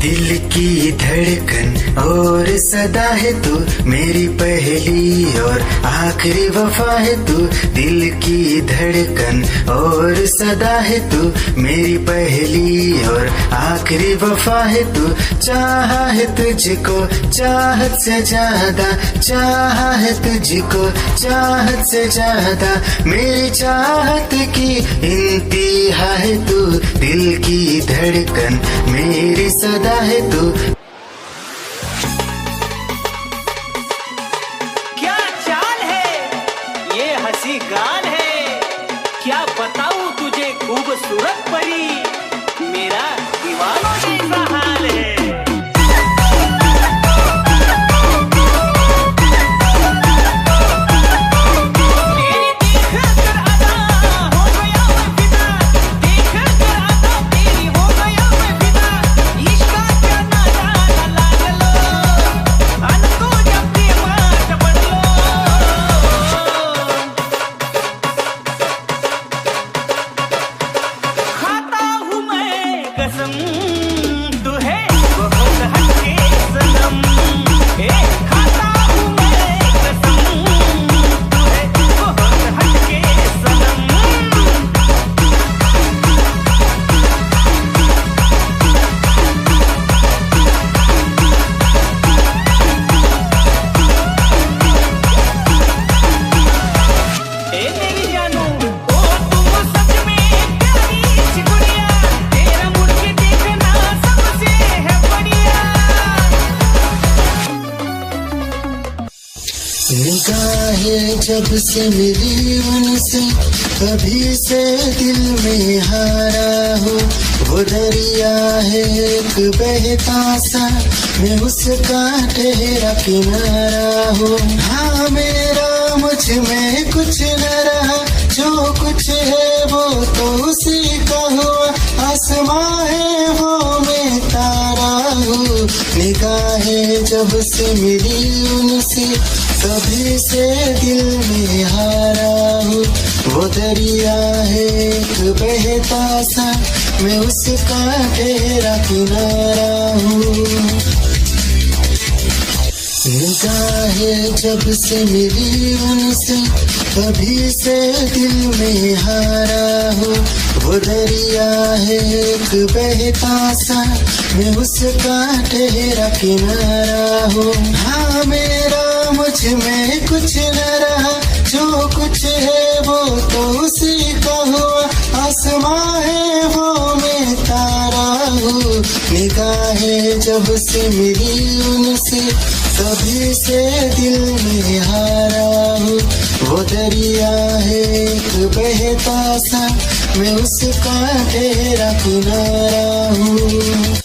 दिल की धड़कन और सदा है तू मेरी पहली और आखिरी वफा है तू। दिल की धड़कन और सदा है तू मेरी पहली और आखिरी वफा है तू। चाहा है तुझको चाहत से ज्यादा। चाहा है तुझको चाहत से ज्यादा। मेरी चाहत की इंतहा है तू। दिल की धड़कन मेरी सदा है तू। क्या चाल है ये हंसी गाल है। क्या बताऊं तुझे खूबसूरत परी मेरा दीवानों जैसा हाल है। तेरी कसम तू है बहुत हटके सनम खाता हूँ मैं कसम तू है बहुत हटके सनम निगाहें जब से मिली उनसे कभी से दिल में हारा हो वो दरिया है एक बहता सा मैं उसका ठहरा किनारा हूँ हाँ मेरा मुझ में कुछ न रहा जो कुछ है वो तो उसी का हुआ आसमां है वो मैं तारा हूँ निगाहें जब से मिली उनसे कभी से दिल में हारा हूँ वो दरिया है एक बहता सा मैं उसका ठहरा किनारा हूँ निगाहें जब से मिली उनसे कभी से दिल में हारा हूँ वो दरिया है एक बहता सा मैं उसका ठहरा किनारा हूँ हाँ मेरा मुझ में कुछ न रहा जो कुछ है वो तो उसी का हुआ आसमां है वो मैं तारा हूँ निगाहें जब से मिली उनसे कभी से दिल में हारा हूँ वो दरिया है एक बहता सा मैं उसका ठहरा किनारा हूँ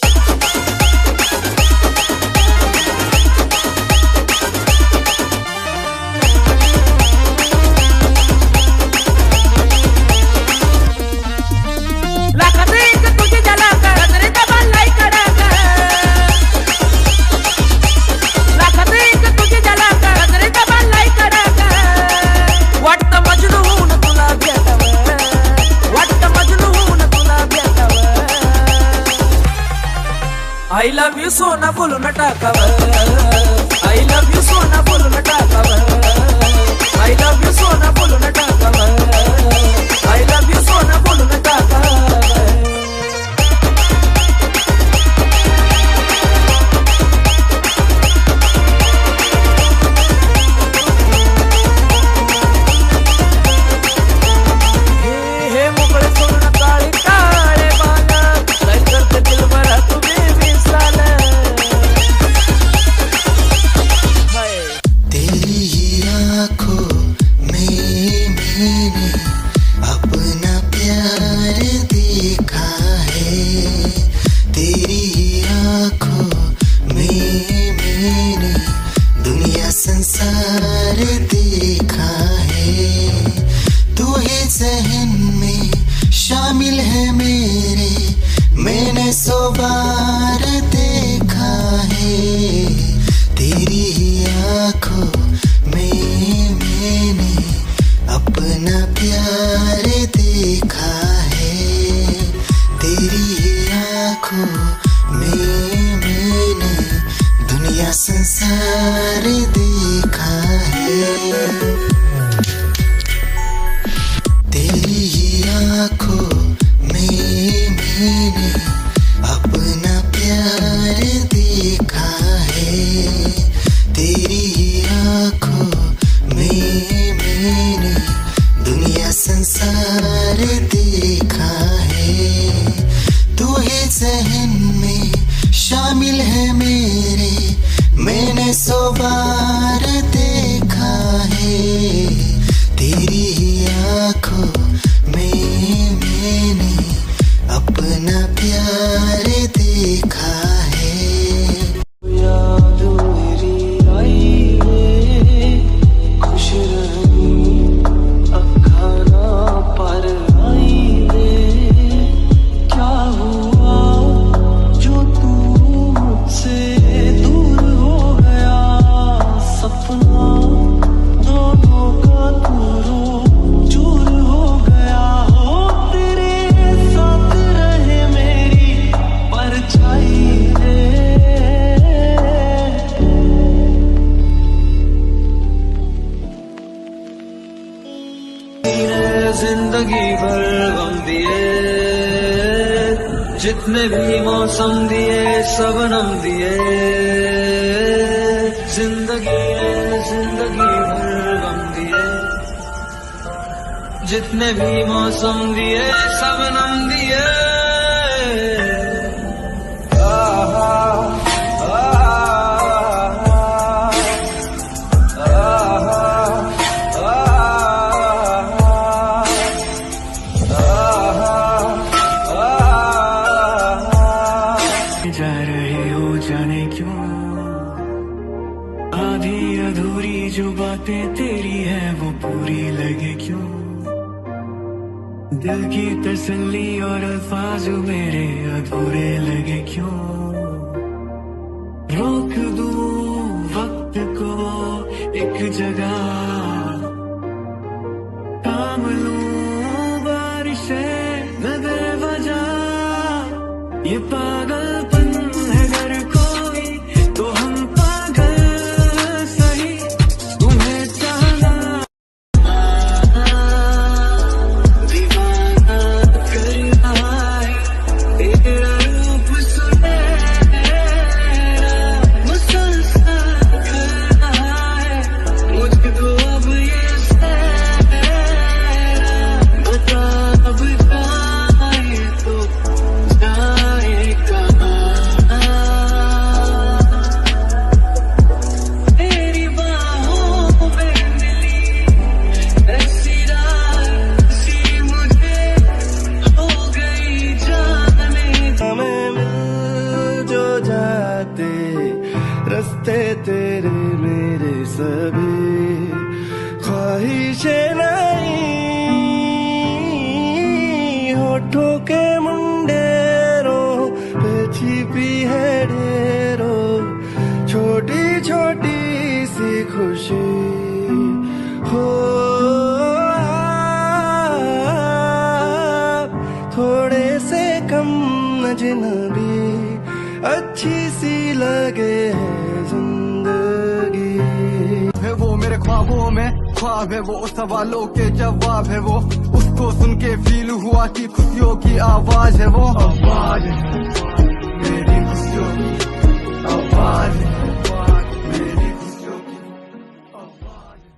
I love you सोना बोलो न टाकावर I love you सोना बोलो न टाकावर I love you सोना बोलो न टाकावर I love you सोना बोलो न टाकावर हे मोकळे सोना काळे काळे बाला काय करते दिल भरा तू तेरी ही आँखों में मैंने अपना प्यार देखा है तेरी ही आँखों में मैंने दुनिया संसार देखा है तू ही ज़हन में शामिल है मेरे मैंने 100 बार देखा है तेरी ही आँखों में मैंने अपना प्यार देखा है तेरी ही आँखों में मैंने दुनिया संसार देखा है तेरी ही आँखों में मैंने अपना प्यार देखा है तेरी ही आँखों में मैंने दुनिया संसार देखा है तू ही ज़हन में शामिल है मेरे मैंने 100 बार देखा है तेरी ही आँखों में मैंने अपना प्यार देखा है याद मेरी आई वे खुश रही अखाना पर आई वे क्या हुआ जो तू मुझसे जितने भी मौसम दिए सबनम दिए, जिंदगी में जिंदगी भर गम दिए, जितने भी मौसम दिए सबनम दिए। जा रहे हो जाने क्यों, आधी अधूरी जो बातें तेरी है वो पूरी लगे क्यों, दिल की तसल्ली और अल्फाज मेरे अधूरे लगे क्यों, रोक दूं वक्त को एक जगह, थाम लूं बारिशें न बेवजह, ये पागलपन है अगर कोई तो हम पागल सही, तुम्हें चाहना दीवाना कर रहा है, तेरा रूप सुनहरा मुसलसल कर रहा है, मुझको अब ये सहरा बता अब जाए तो जाए कहाँ, तेरी बाहों में मिली ऐसी रात सी मुझे हो गई जाने, हमें मिल जो जाते रास्ते तेरे मेरे सभी, ख्वाहिशें नहीं होठों के मुंडेरों पे छिपी है ढेरों, छोटी छोटी सी खुशी हो आप थोड़े से कम अजनबी, अच्छी सी लगे है जिंदगी, है वो मेरे ख्वाबों में ख्वाब है, वो सवालों के जवाब है, वो उसको सुन के फील हुआ कि खुशियों की आवाज है, वो आवाज है मेरी खुशियों की आवाज है, मेरी खुशियों की आवाज है।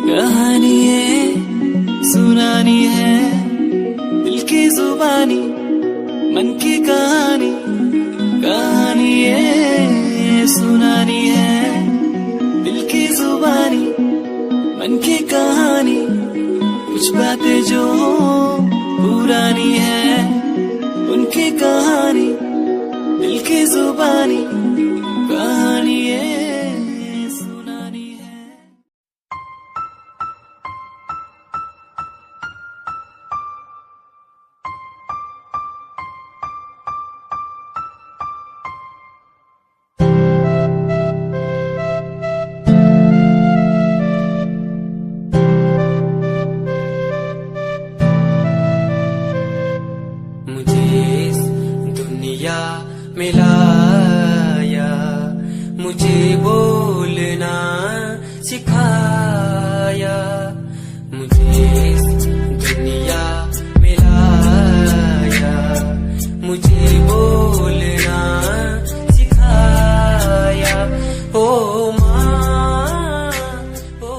कहानी है सुनानी है दिल की जुबानी, मन की कहानी, कहानी है सुनानी है दिल की जुबानी, मन की कहानी, कुछ बातें जो पुरानी है उनकी कहानी, दिल की जुबानी, कहानी है सुनानी है। मिलाया, मुझे बोलना सिखाया, मुझे इस दुनिया मिलाया, मुझे बोलना सिखाया, ओ माँ ओ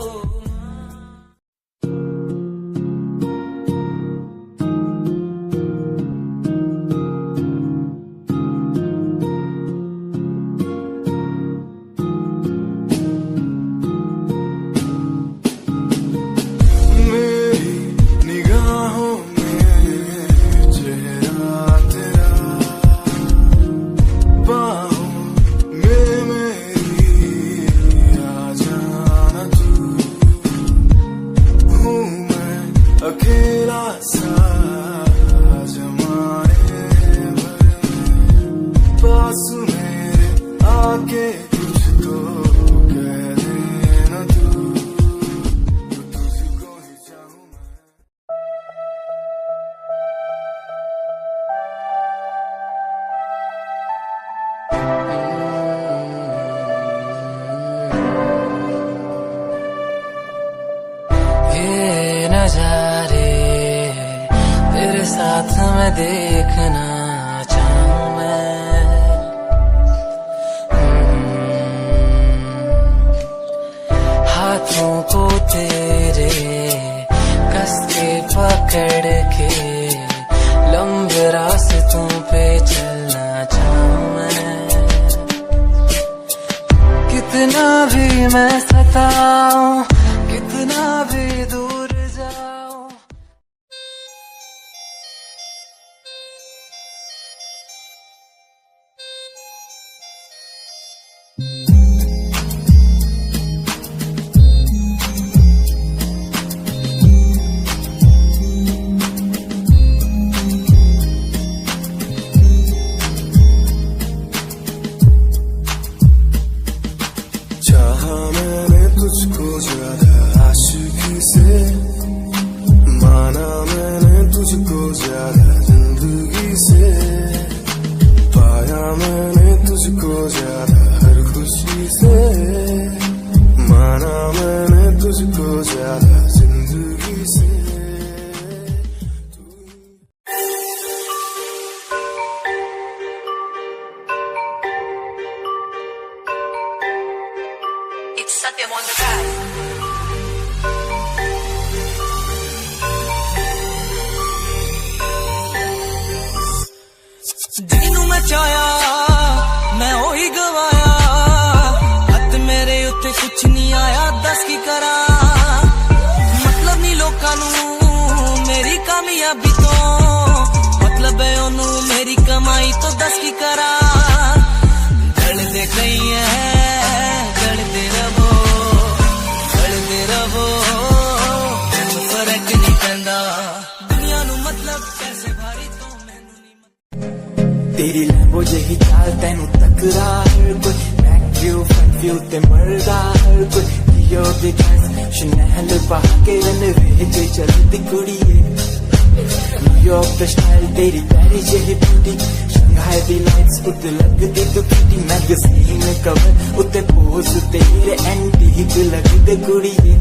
अकेला सा जमाने भर पास मेरे आके कुछ तो कह देना तू तुझको नजारे तेरे साथ मैं देखना चाहूं मैं। हाथों को तेरे कस के पकड़ के लंबे रास्तों पे चलना चाहूं मैं। कितना भी मैं सताऊं, कितना भी दूर जाऊं। चाहा मैंने तुझको ज्यादा आशिकी से, माना मैंने तुझको ज्यादा जिंदगी से, पाया मैंने तुझको ज्यादा हर खुशी से, माना मैंने तुझको ज्यादा जिंदगी से। It's Satyam on the track. ਜਿਹਨੂੰ ਮੈਂ ਚਾਹਿਆ ਮੈਂ ਉਹੀ ਗਵਾਇਆ, ਹੱਥ ਮੇਰੇ ਉੱਤੇ ਕੁਛ ਨਹੀਂ ਆਇਆ, ਦੱਸ ਕੀ ਕਰਾਂ। ਮਤਲਬ ਨਹੀਂ ਲੋਕਾਂ ਨੂੰ ਮੇਰੀ ਕਾਮਯਾਬੀ ਤੋਂ, ਮਤਲਬ ਹੈ ਉਹਨੂੰ ਮੇਰੀ ਕਮਾਈ ਤੋਂ, ਦੱਸ ਕੀ ਕਰਾਂ। ਜਲਦੇ ਕਈ ਹੈ ਜਲਦੇ ਰਵੋ, ਜਲਦੇ ਰਵੋ, ਫਰਕ ਨਹੀਂ ਪੈਂਦਾ ਦੁਨੀਆ ਨੂੰ, ਮਤਲਬ ਪੈਸੇ ਭਾਰੀ ਤੋਂ ਮੈਨੂੰ ਨਹੀਂ। तेरी लैम्बो यही चाल तेनू तकरा हर कोई, मैक्यू फ्रंट व्यू ते मरदा हर कोई। लियो दी ड्रेस शनेल पा के रनवे ते चलदी कुड़िए, न्यूयॉर्क दा स्टाइल तेरी पेरिस यही ब्यूटी, शंघाई दी लाइट्स उत्ते लगदी तू किटी, मैगज़ीन कवर उत्ते पोज तेरे एंटीक लगदे कुड़िए।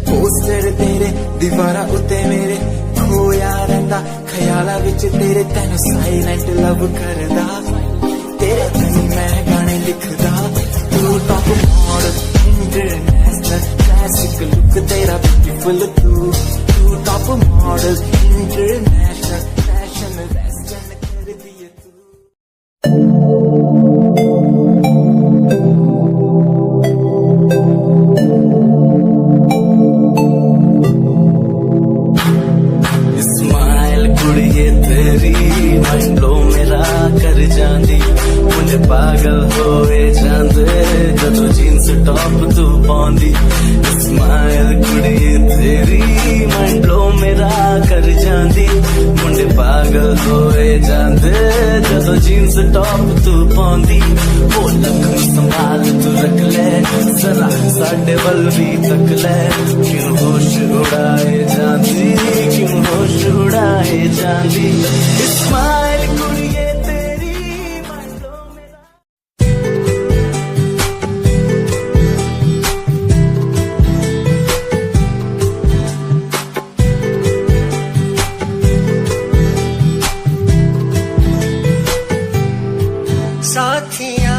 पोस्टर तेरे दीवारा उत्ते मेरे खोया रहिंदा, ख्याला विच तेरे तैनू साइलेंट लव करदा, तेरे कनी मैं गाने लिखदा। तू top model international classic look तेरा ब्यूटीफुल, तू top model international fashion western कर दिए तू। स्माइल कुड़िए तेरी माइंड ब्लो मेरा कर जांदी, मुझे पागल होए जांदे जदों जीन्स टॉप तू पाउंदी। स्माइल कुड़िए तेरी माइंड ब्लो मेरा कर जांदी, मुझे पागल होए जांदे जदों जीन्स टॉप तू पाउंदी। वो लख संभाल तू रख ले जरा साडे वल भी तक ले, क्यों होश उड़ाए जांदी, क्यों होश उड़ाए जांदी। स्माइल कुड़िए तेरी माइंड ब्लो मेरा। साथिया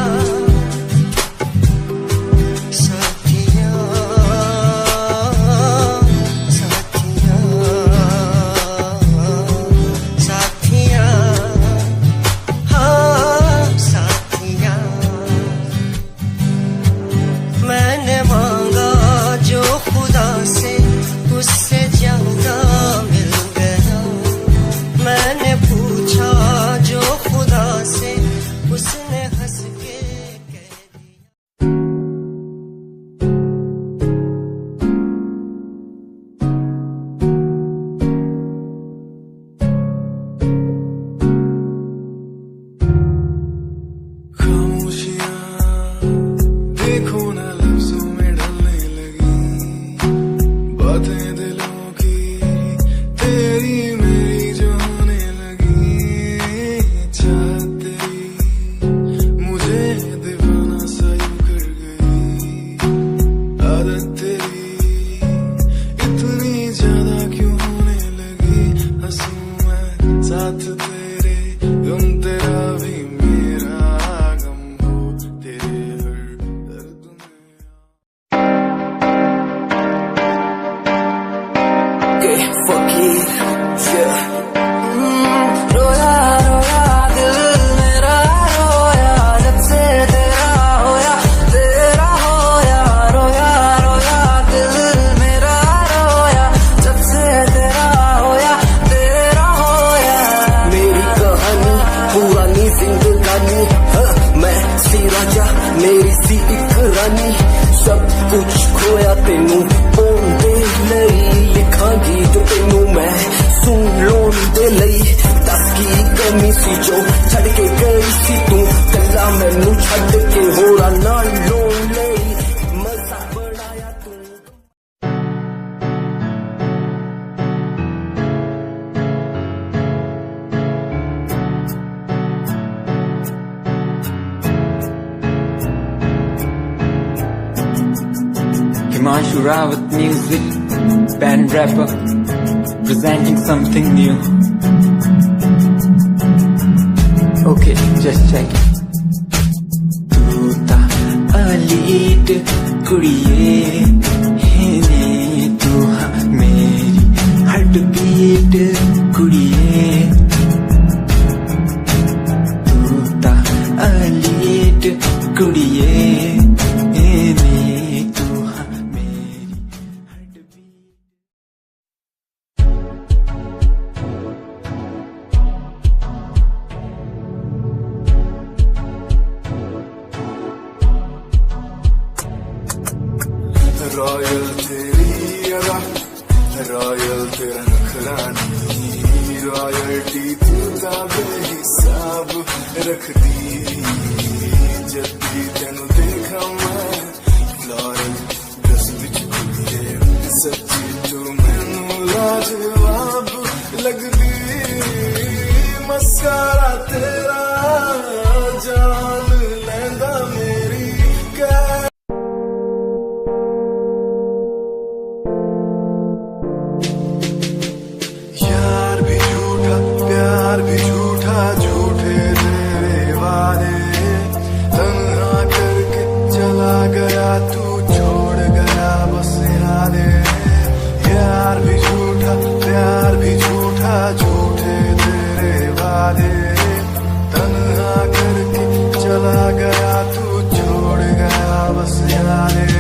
साथिया साथिया साथिया, हाँ साथिया। मैंने मांगा जो खुदा से उससे ज्यादा मिल गया, मैंने पूछा जो खुदा से उसने हंस के कह दिया। खामोशियां देखो ना लफ्जों में ढलने लगी, बातें दिलों की तेरी मेरी जो होने लगी। चाहत तेरी मुझे दीवाना सा यूं कर गई, आदत तेरी Ashuravat Music, band rapper, presenting something new. Okay, just check it. तू ता अलीट कुड़िए हेने तू हाँ मेरी हार्ट बीट कुड़िए. तू ता अलीट कुड़िए हेने तू हाँ मेरी हार्ट बीट. रॉयल तेरी अदा, रॉयल तेरा नखरानी, रॉयल्टी तू ता बेहिसाब रख दी. जब भी तेनू देखा मैं फ्लोरल दस विच कुड़िए, सच्ची तू मैनू लाजवाब लगदी. मस्कारा तेरा जान लैंदा मेरी कै. यार भी झूठा प्यार भी झूठा, झूठे तेरे वादे. तन्हा करके चला गया तू, छोड़ गया बस यादें. यार भी झूठा प्यार भी झूठा, झूठे तेरे वादे. तन्हा करके चला गया तू, छोड़ गया बस यादें.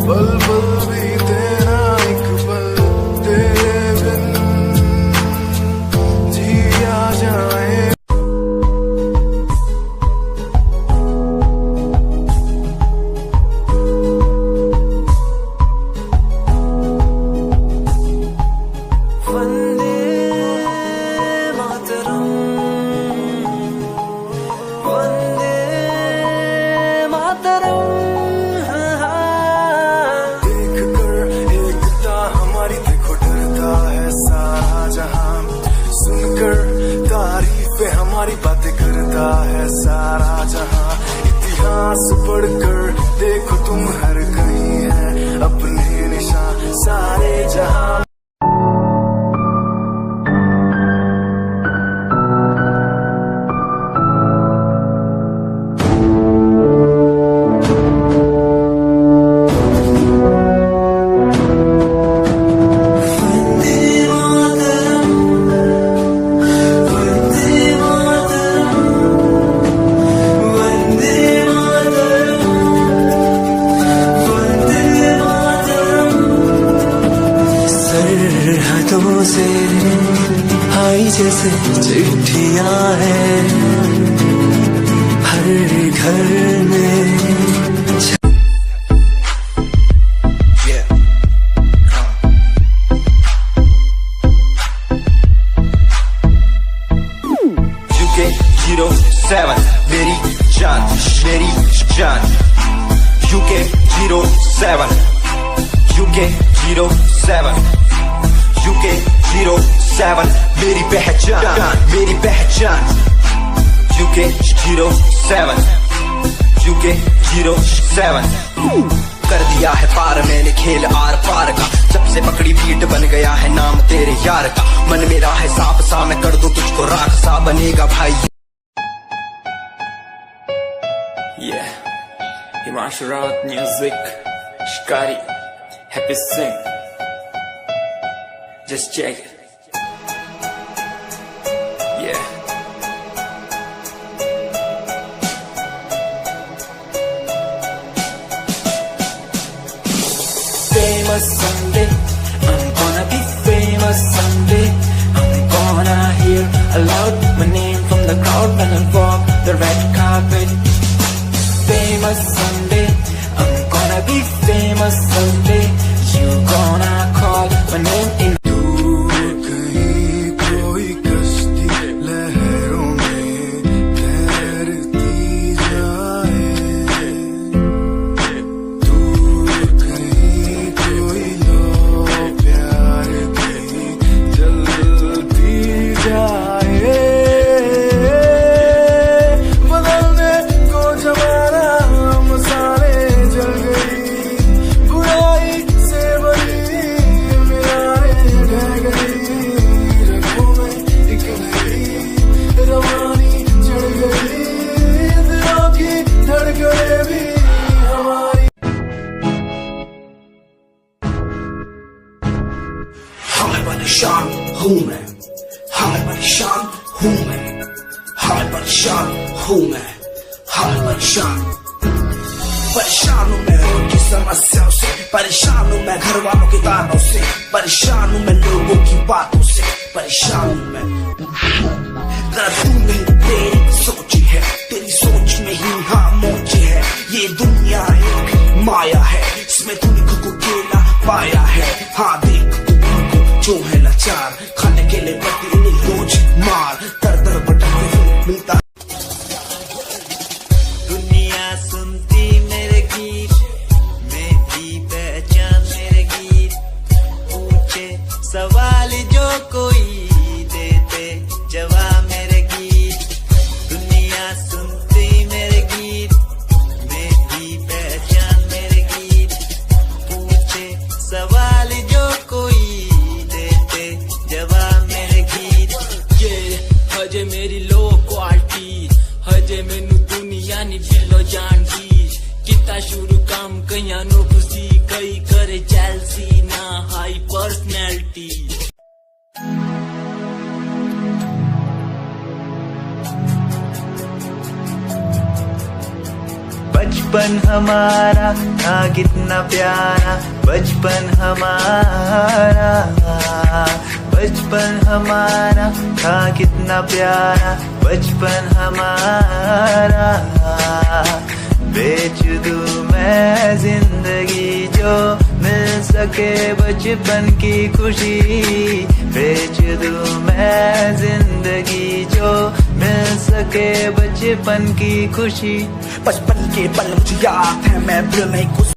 पल पल भी तेरा एक पल तेरे बिन जिया जाए. वंदे मातरम, वंदे मातरम. देख कर एकता हमारी देखो डरता है सारा जहां. सुनकर तारीफें हमारी बातें करता है सारा जहां. इतिहास पढ़कर देखो तुम हर कहीं है अपने निशान सारे जहां. सरहदों से आई जैसे चिट्ठियां हैं हर घर में. UK 07 मेरी जान मेरी जान. UK 07 UK 07 UK 07 मेरी पहचान मेरी पहचान. UK 07 UK 07 कर दिया है पार मैंने खेल आर पार का. जब से पकड़ी बीट बन गया है नाम तेरे यार का. मन मेरा है सांप सा मैं कर दूं तुझको राख सा बनेगा भाई. Yeah, Ashuravat Music, Shikari, Happy Sing. Just check it. Yeah. Famous someday, I'm gonna be famous someday. I'm gonna hear aloud my name from the crowd when I walk the red carpet. Famous someday, I'm gonna be famous someday. You gonna call my name in. कहीं कोई कश्ती लहरों में तैरती जाए. दूर कहीं कोई लो प्यार की जलती जाए. बदलने को जमाना हम सारे जल गई. बुरा हाय परेशान हूँ मैं, हाय परेशान हूँ मैं, हाय परेशान हूँ मैं, हाय परेशान। परेशान हूँ मैं रोज की समस्याओं से, परेशान हूँ मैं घर वालों के तानों से, परेशान हूँ मैं लोगों की बातों से, परेशान हूँ मैं। तेरा तू नहीं तेरी सोच है, तेरी सोच में ही हाँ मोच है। ये दुनिया एक माया है, इसमें तूने खुद को अकेला पाया है। हाँ देख तू जो है लाचार, खाने के लिए पति उन्हें रोज मार, दर दर भटकते हुए मिलता। दुनिया सुनती मेरे गीत, मेरी पहचान मेरे गीत, पूछे सवाल जो कोई देते जवाब मेरे गीत। दुनिया सुनती मेरे गीत, मेरी पहचान मेरे गीत, पूछे सवाल जो कोई देते जवाब मेरे गीत। ये हजे मेरी लो क्वालिटी, हजे मैनू दुनिया नी दिलो जानती। किता शुरू काम कईयां नो खुशी, कई करे जेलसी ना हाई पर्सनैलिटी। बचपन हमारा था कितना प्यारा, बचपन हमारा, बचपन हमारा था कितना प्यारा, बचपन हमारा। बेच दूं मैं जिंदगी जो मिल सके बचपन की खुशी, बेच दूं मैं जिंदगी जो मिल सके बचपन की खुशी। बचपन के पल मुझे याद है, मैं दिल में कुछ